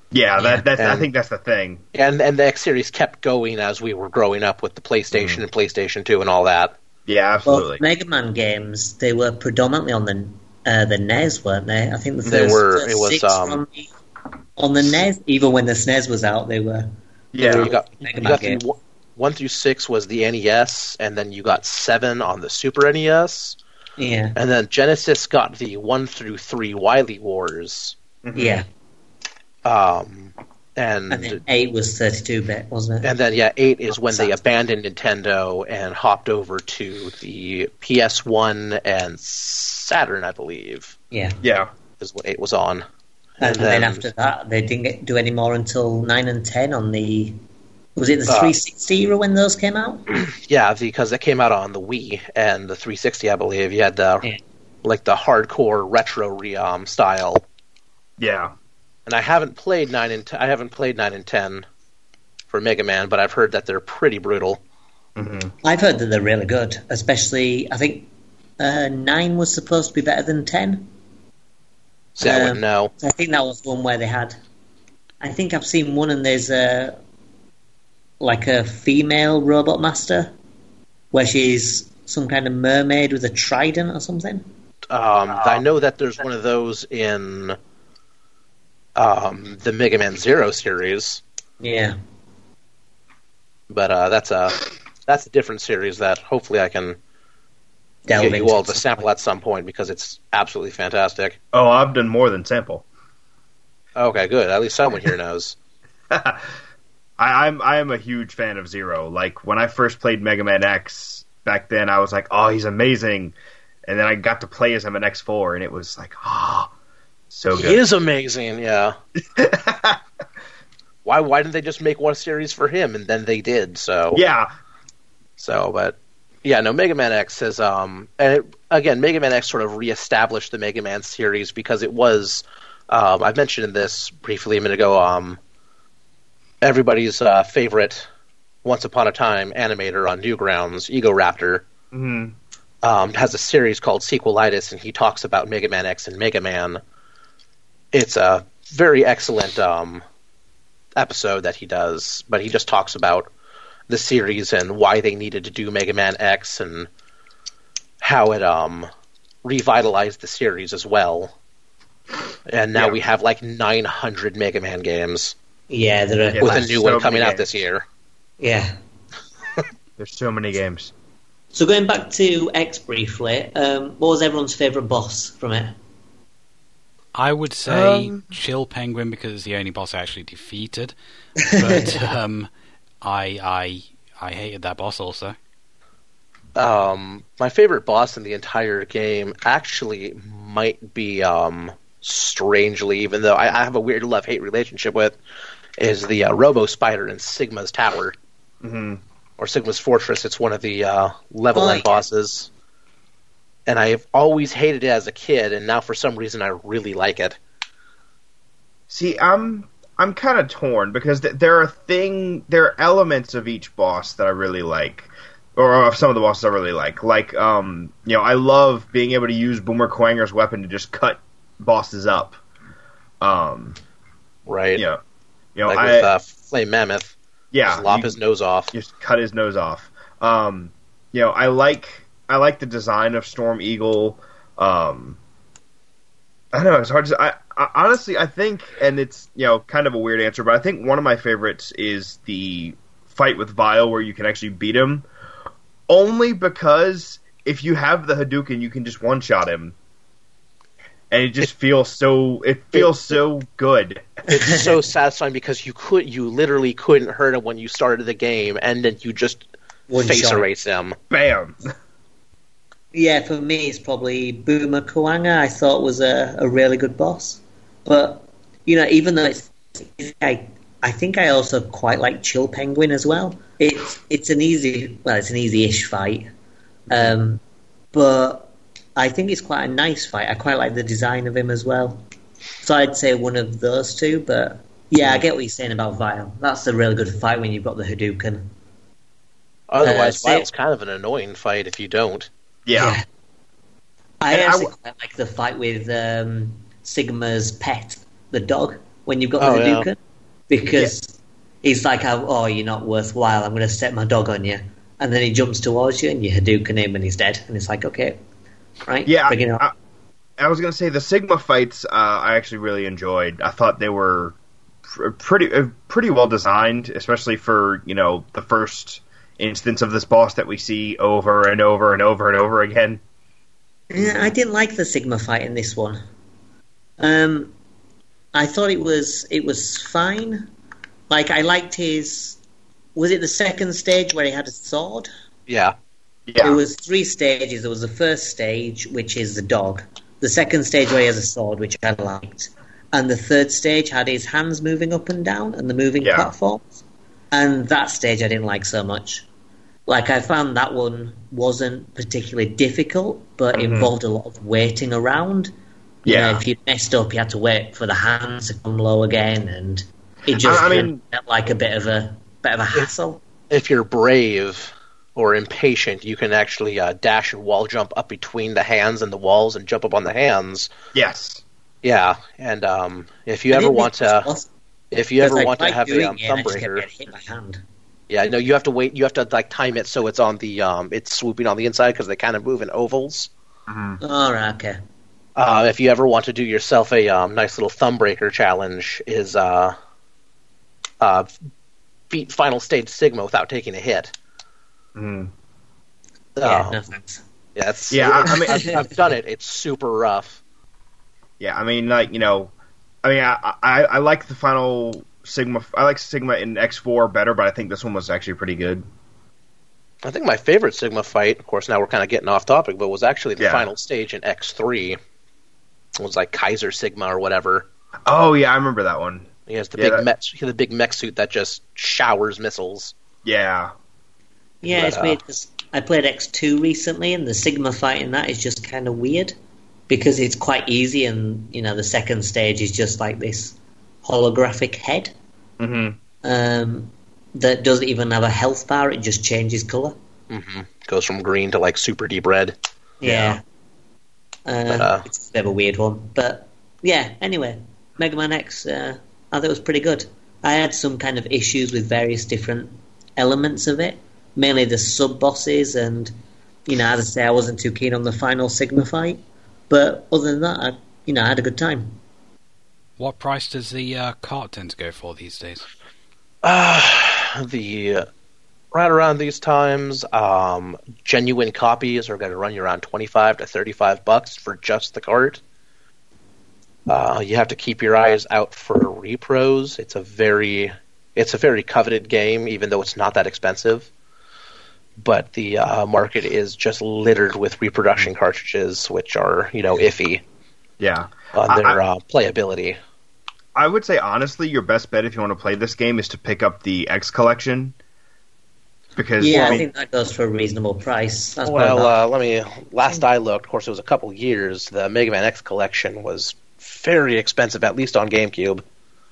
S3: Yeah, I think that's the thing.
S4: And the X series kept going as we were growing up with the PlayStation and PlayStation 2 and all that.
S3: Yeah, absolutely.
S1: Well, Mega Man games, they were predominantly on the NES, weren't they? I think the
S4: They
S1: first
S4: were. It was
S1: six were on the NES. Even when the SNES was out, they were.
S4: Yeah, you got
S1: Mega Man games.
S4: 1 through 6 was the NES, and then you got 7 on the Super NES.
S1: Yeah.
S4: And then Genesis got the 1 through 3 Wily Wars.
S1: Mm-hmm. Yeah.
S4: And
S1: then 8 was 32-bit, wasn't it?
S4: And then 8 is when they abandoned Nintendo and hopped over to the PS1 and Saturn, I believe.
S1: Yeah.
S3: Yeah.
S4: Is what 8 was on.
S1: And then after that, they didn't do any more until 9 and 10 on the... Was it the 360 era when those came out?
S4: Yeah, because they came out on the Wii and the 360, I believe. You had the hardcore retro style.
S3: Yeah.
S4: And I haven't played 9 and 10 for Mega Man, but I've heard that they're pretty brutal.
S3: Mm-hmm.
S1: I've heard that they're really good, especially I think 9 was supposed to be better than 10.
S4: See, I wouldn't know.
S1: I think that was one where they had. I think I've seen one, and there's a female robot master, where she's some kind of mermaid with a trident or something.
S4: I know that there's one of those in the Mega Man Zero series.
S1: Yeah,
S4: but that's a different series that hopefully I can
S1: get
S4: you all to sample at some point because it's absolutely fantastic.
S3: Oh, I've done more than sample.
S4: Okay, good. At least someone here knows.
S3: I am a huge fan of Zero. Like, when I first played Mega Man X back then, I was like, oh, he's amazing. And then I got to play as him in X4, and it was like, oh, so good.
S4: He is amazing, yeah. Why didn't they just make one series for him? And then they did, so...
S3: Yeah.
S4: So, but... Yeah, no, Mega Man X has... again, Mega Man X sort of reestablished the Mega Man series because it was... I mentioned this briefly a minute ago, everybody's favorite Once Upon a Time animator on Newgrounds, Ego Raptor, has a series called Sequelitis, and he talks about Mega Man X and Mega Man. It's a very excellent episode that he does, but he just talks about the series and why they needed to do Mega Man X and how it revitalized the series as well. And now we have like 900 Mega Man games.
S1: Yeah, there are
S4: with a new one coming out this year.
S1: Yeah.
S5: There's so many games.
S1: So going back to X briefly, what was everyone's favourite boss from it?
S2: I would say Chill Penguin because it's the only boss I actually defeated. But I hated that boss also.
S4: My favorite boss in the entire game actually might be, strangely, even though I have a weird love-hate relationship with, is the Robo Spider in Sigma's Tower.
S3: Mm-hmm.
S4: Or Sigma's Fortress. It's one of the level end bosses. And I've always hated it as a kid, and now for some reason I really like it.
S3: See, I'm kind of torn because there are elements of each boss that I really like, or of some of the bosses I really like. Like, I love being able to use Boomer Kuanger's weapon to just cut bosses up.
S4: Right.
S3: Like
S4: with Flame Mammoth.
S3: Yeah,
S4: just lop his nose off.
S3: Just cut his nose off. I like the design of Storm Eagle. I don't know. It's hard to. I honestly, I think, and it's kind of a weird answer, but I think one of my favorites is the fight with Vile, where you can actually beat him. Only because if you have the Hadouken, you can just one shot him, and it just feels so. It feels so good.
S4: It's so satisfying because you literally couldn't hurt him when you started the game, and then you just face erase him.
S3: Bam.
S1: Yeah, for me it's probably Boomer Kuwanger. I thought was a really good boss, but even though I think I also quite like Chill Penguin as well. It's an easy-ish fight, but I think it's quite a nice fight. I quite like the design of him as well. So I'd say one of those two, but yeah, I get what you're saying about Vile. That's a really good fight when you've got the Hadouken.
S4: Otherwise, Vile's kind of an annoying fight if you don't.
S3: Yeah.
S1: I actually quite like the fight with Sigma's pet, the dog, when you've got the Hadouken. Yeah. Because he's like, you're not worthwhile, I'm going to set my dog on you. And then he jumps towards you and you Hadouken him and he's dead. And it's like, okay, right?
S3: Yeah, I was going to say the Sigma fights I actually really enjoyed. I thought they were pretty well designed, especially for, the first instance of this boss that we see over and over and over and over again.
S1: Yeah, I didn't like the Sigma fight in this one. I thought it was fine. Like, I liked his... Was it the second stage where he had a sword?
S4: Yeah.
S1: There was 3 stages. There was the first stage, which is the dog. The second stage where he has a sword, which I liked. And the third stage had his hands moving up and down and the moving platforms. And that stage I didn't like so much. Like, I found that one wasn't particularly difficult, but involved a lot of waiting around. If you messed up, you had to wait for the hands to come low again, and it just felt like a bit of a hassle.
S4: If you're brave or impatient, you can actually dash and wall jump up between the hands and the walls and jump up on the hands.
S3: Yes.
S4: Yeah, and if you ever want to have a Thumbreaker, yeah, no, you have to wait. You have to time it so it's on the it's swooping on the inside because they kind of move in ovals.
S3: Mm-hmm.
S1: All right, okay.
S4: If you ever want to do yourself a nice little Thumbreaker challenge, is beat Final Stage Sigma without taking a hit.
S3: Mm.
S1: No thanks.
S4: I've done it. It's super rough.
S3: Yeah, I like the Final Sigma. I like Sigma in X4 better, but I think this one was actually pretty good.
S4: I think my favorite Sigma fight, of course, now we're kind of getting off topic, but was actually the final stage in X3. It was like Kaiser Sigma or whatever.
S3: Oh yeah, I remember that one.
S4: He has the big mech suit that just showers missiles.
S3: Yeah.
S1: Yeah, it's weird because I played X2 recently, and the Sigma fight in that is just kind of weird because it's quite easy, and the second stage is just like this holographic head that doesn't even have a health bar; it just changes color.
S4: Mm-hmm. Goes from green to like super deep red.
S1: Yeah. It's a bit of a weird one, but yeah. Anyway, Mega Man X, I thought it was pretty good. I had some kind of issues with various different elements of it, mainly the sub-bosses, and, as I say, I wasn't too keen on the final Sigma fight. But other than that, I had a good time.
S2: What price does the cart tend to go for these days?
S4: Right around these times, genuine copies are going to run you around $25 to $35 for just the cart. You have to keep your eyes out for repros. It's a very coveted game, even though it's not that expensive. But the market is just littered with reproduction cartridges, which are iffy.
S3: Yeah,
S4: on their playability.
S3: I would say honestly, your best bet if you want to play this game is to pick up the X collection. Because
S1: I think that goes for a reasonable price.
S4: Last I looked, of course, it was a couple years. The Mega Man X collection was very expensive, at least on GameCube.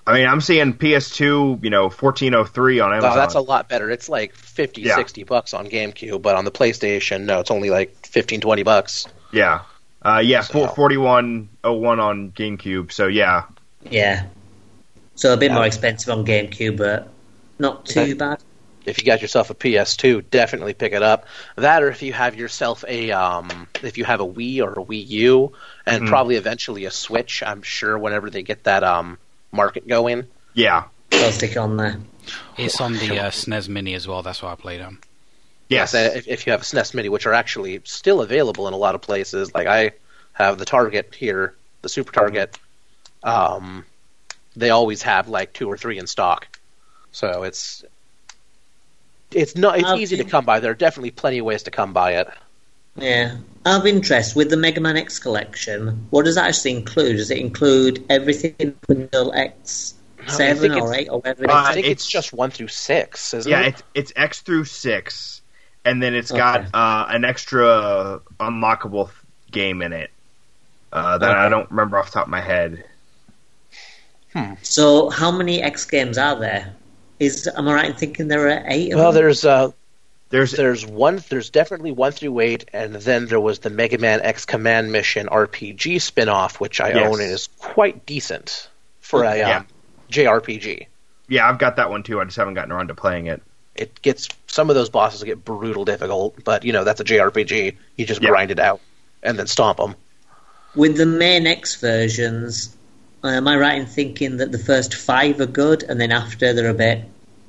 S3: I mean, I'm seeing PS2, $14.03 on Amazon.
S4: Oh, that's a lot better. It's like $50, $60 on GameCube, but on the PlayStation, no, it's only like $15, $20.
S3: Yeah. $41.01 on GameCube, so yeah.
S1: Yeah. So a bit more expensive on GameCube, but not too bad.
S4: If you got yourself a PS2, definitely pick it up. That, or if you have yourself if you have a Wii or a Wii U, and probably eventually a Switch, I'm sure whenever they get that market going.
S3: Yeah.
S1: They'll stick it on there.
S2: It's on the SNES Mini as well, that's what I played on.
S3: Yes.
S4: If you have a SNES Mini, which are actually still available in a lot of places. Like I have the Target here, the Super Target. They always have like 2 or 3 in stock. So it's easy to come by. There are definitely plenty of ways to come by it.
S1: Yeah. Out of interest, with the Mega Man X collection, what does that actually include? Does it include everything until X7 or 8 or whatever it is?
S4: I think it's just 1 through 6, isn't it?
S3: Yeah, it's X through 6, and then it's got an extra unlockable game in it that I don't remember off the top of my head.
S1: So how many X games are there? Am I right in thinking there are 8 of them?
S4: Well, there's definitely 1 through 8, and then there was the Mega Man X Command Mission RPG spin-off, which I own and is quite decent for a JRPG.
S3: Yeah, I've got that one too. I just haven't gotten around to playing it.
S4: Some of those bosses get brutal difficult, but that's a JRPG. You just grind it out and then stomp them.
S1: With the main X versions, am I right in thinking that the first 5 are good, and then after they're a bit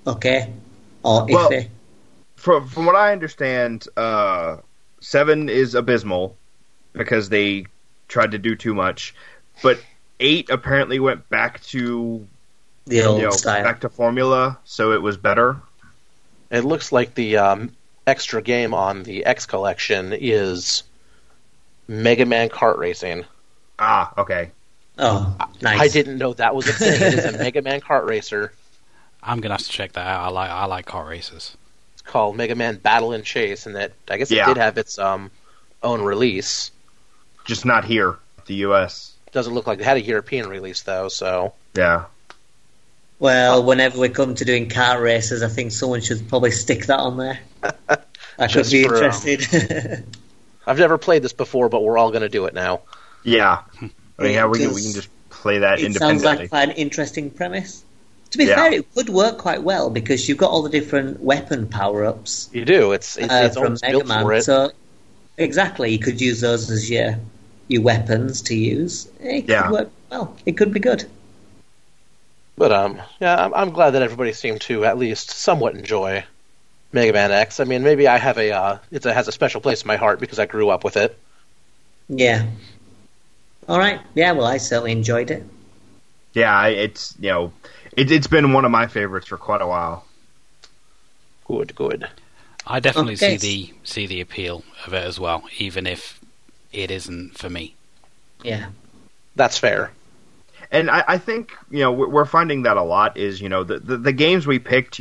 S1: okay or iffy?
S3: From what I understand, 7 is abysmal because they tried to do too much, but 8 apparently went back to
S1: the old style,
S3: back to formula, so it was better.
S4: It looks like the extra game on the X collection is Mega Man Kart Racing.
S3: Ah, okay.
S1: Oh, nice.
S4: I didn't know that was a thing. It is a Mega Man Kart Racer.
S2: I'm gonna have to check that out. I like kart races.
S4: It's called Mega Man Battle and Chase, and that I guess it did have its own release.
S3: Just not here, the U.S.
S4: Doesn't look like it had a European release though. So
S3: yeah.
S1: Well, whenever we come to doing car races, I think someone should probably stick that on there. I could be interested.
S4: I've never played this before, but we're all going to do it now.
S3: Yeah. I mean, we can just play that independently. It sounds
S1: like quite an interesting premise. To be fair, it could work quite well because you've got all the different weapon power-ups.
S4: You do. It's
S1: from Mega Man. For it. So, exactly, you could use those as your weapons to use. It could work well. It could be good.
S4: But I'm glad that everybody seemed to at least somewhat enjoy Mega Man X. I mean, maybe I have it has a special place in my heart because I grew up with it.
S1: Yeah. All right. Yeah. Well, I certainly enjoyed it.
S3: Yeah, it's it's been one of my favorites for quite a while.
S4: Good.
S2: I definitely see the appeal of it as well, even if it isn't for me.
S1: Yeah,
S4: that's fair.
S3: And I think, we're finding that a lot is, the games we picked,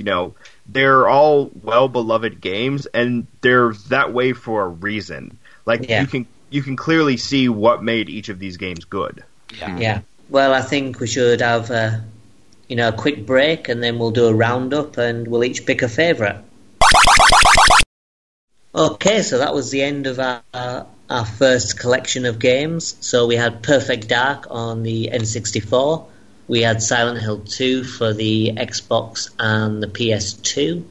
S3: they're all well-beloved games, and they're that way for a reason. Like, you can clearly see what made each of these games good.
S1: Yeah. Well, I think we should have, a quick break, and then we'll do a roundup, and we'll each pick a favourite. Okay, so that was the end of our first collection of games. So we had Perfect Dark on the N64. We had Silent Hill 2 for the Xbox and the PS2.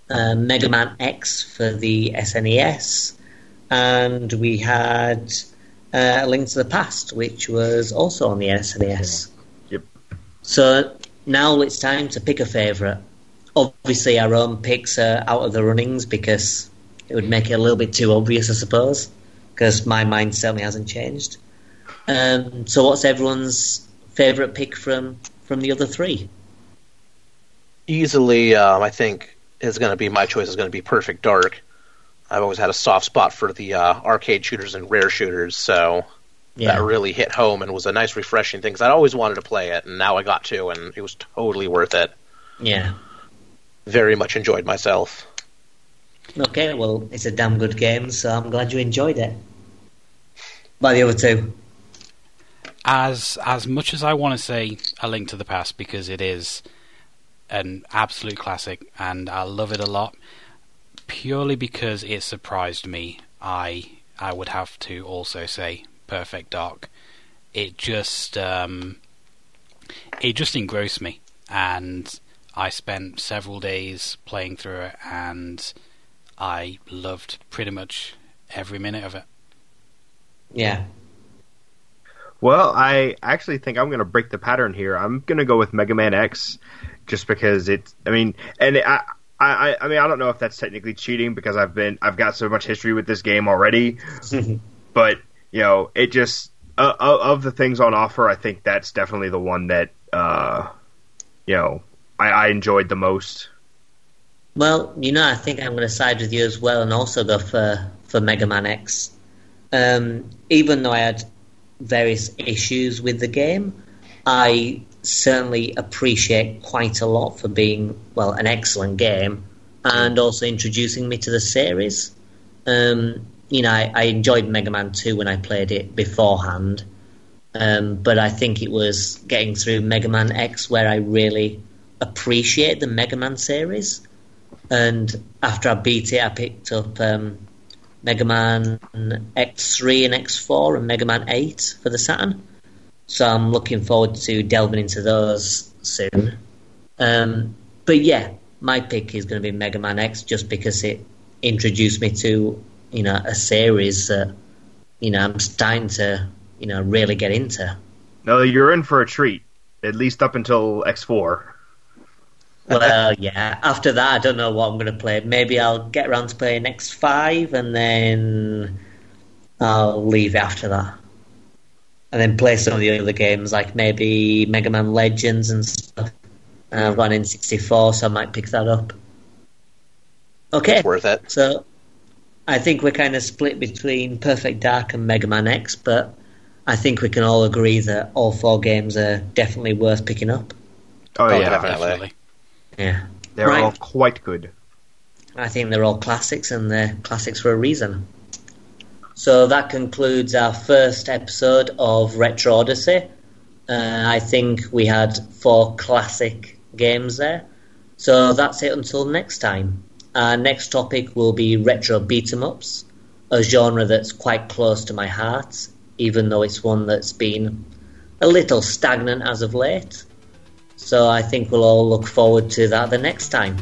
S1: Mega Man X for the SNES, and we had A Link to the Past, which was also on the SNES.
S3: Yep.
S1: So now it's time to pick a favourite. Obviously, our own picks are out of the runnings because it would make it a little bit too obvious, I suppose, because my mind certainly hasn't changed. So what's everyone's favourite pick from the other three?
S4: Easily, I think my choice is going to be Perfect Dark. I've always had a soft spot for the arcade shooters and rare shooters, so that really hit home and was a nice, refreshing thing, because I'd always wanted to play it, and now I got to, and it was totally worth it.
S1: Yeah.
S4: Very much enjoyed myself.
S1: Okay, well, it's a damn good game, so I'm glad you enjoyed it. By the other two?
S2: As much as I want to say A Link to the Past, because it is an absolute classic, and I love it a lot, purely because it surprised me, I would have to also say Perfect Dark. It just engrossed me, and I spent several days playing through it, and I loved pretty much every minute of it.
S1: Yeah.
S3: Well, I actually think I'm going to break the pattern here. I'm going to go with Mega Man X, just because I don't know if that's technically cheating because I've got so much history with this game already, but it just of the things on offer, I think that's definitely the one that I enjoyed the most.
S1: Well, I think I'm going to side with you as well, and also go for Mega Man X. Even though I had various issues with the game, I certainly appreciate quite a lot for being, an excellent game, and also introducing me to the series. I enjoyed Mega Man 2 when I played it beforehand, but I think it was getting through Mega Man X where I really appreciate the Mega Man series. And after I beat it, I picked up Mega Man X3 and X4 and Mega Man 8 for the Saturn. So I'm looking forward to delving into those soon. But yeah, my pick is going to be Mega Man X just because it introduced me to, a series that, I'm starting to, really get into.
S3: No, you're in for a treat, at least up until X4.
S1: Well, yeah. After that, I don't know what I'm going to play. Maybe I'll get around to playing X5, and then I'll leave it after that. And then play some of the other games, like maybe Mega Man Legends and stuff. I've got an N64, so I might pick that up. Okay.
S4: It's worth it.
S1: So I think we're kind of split between Perfect Dark and Mega Man X, but I think we can all agree that all four games are definitely worth picking up.
S3: Oh yeah,
S4: definitely.
S1: Yeah.
S3: They're all quite good.
S1: I think they're all classics, and they're classics for a reason. So that concludes our first episode of Retro Odyssey. I think we had 4 classic games there. So that's it until next time. Our next topic will be retro beat-em-ups, a genre that's quite close to my heart, even though it's one that's been a little stagnant as of late. So I think we'll all look forward to that the next time.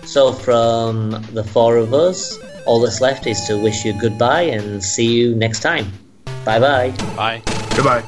S1: So from the 4 of us, all that's left is to wish you goodbye and see you next time. Bye-bye.
S2: Bye.
S3: Goodbye.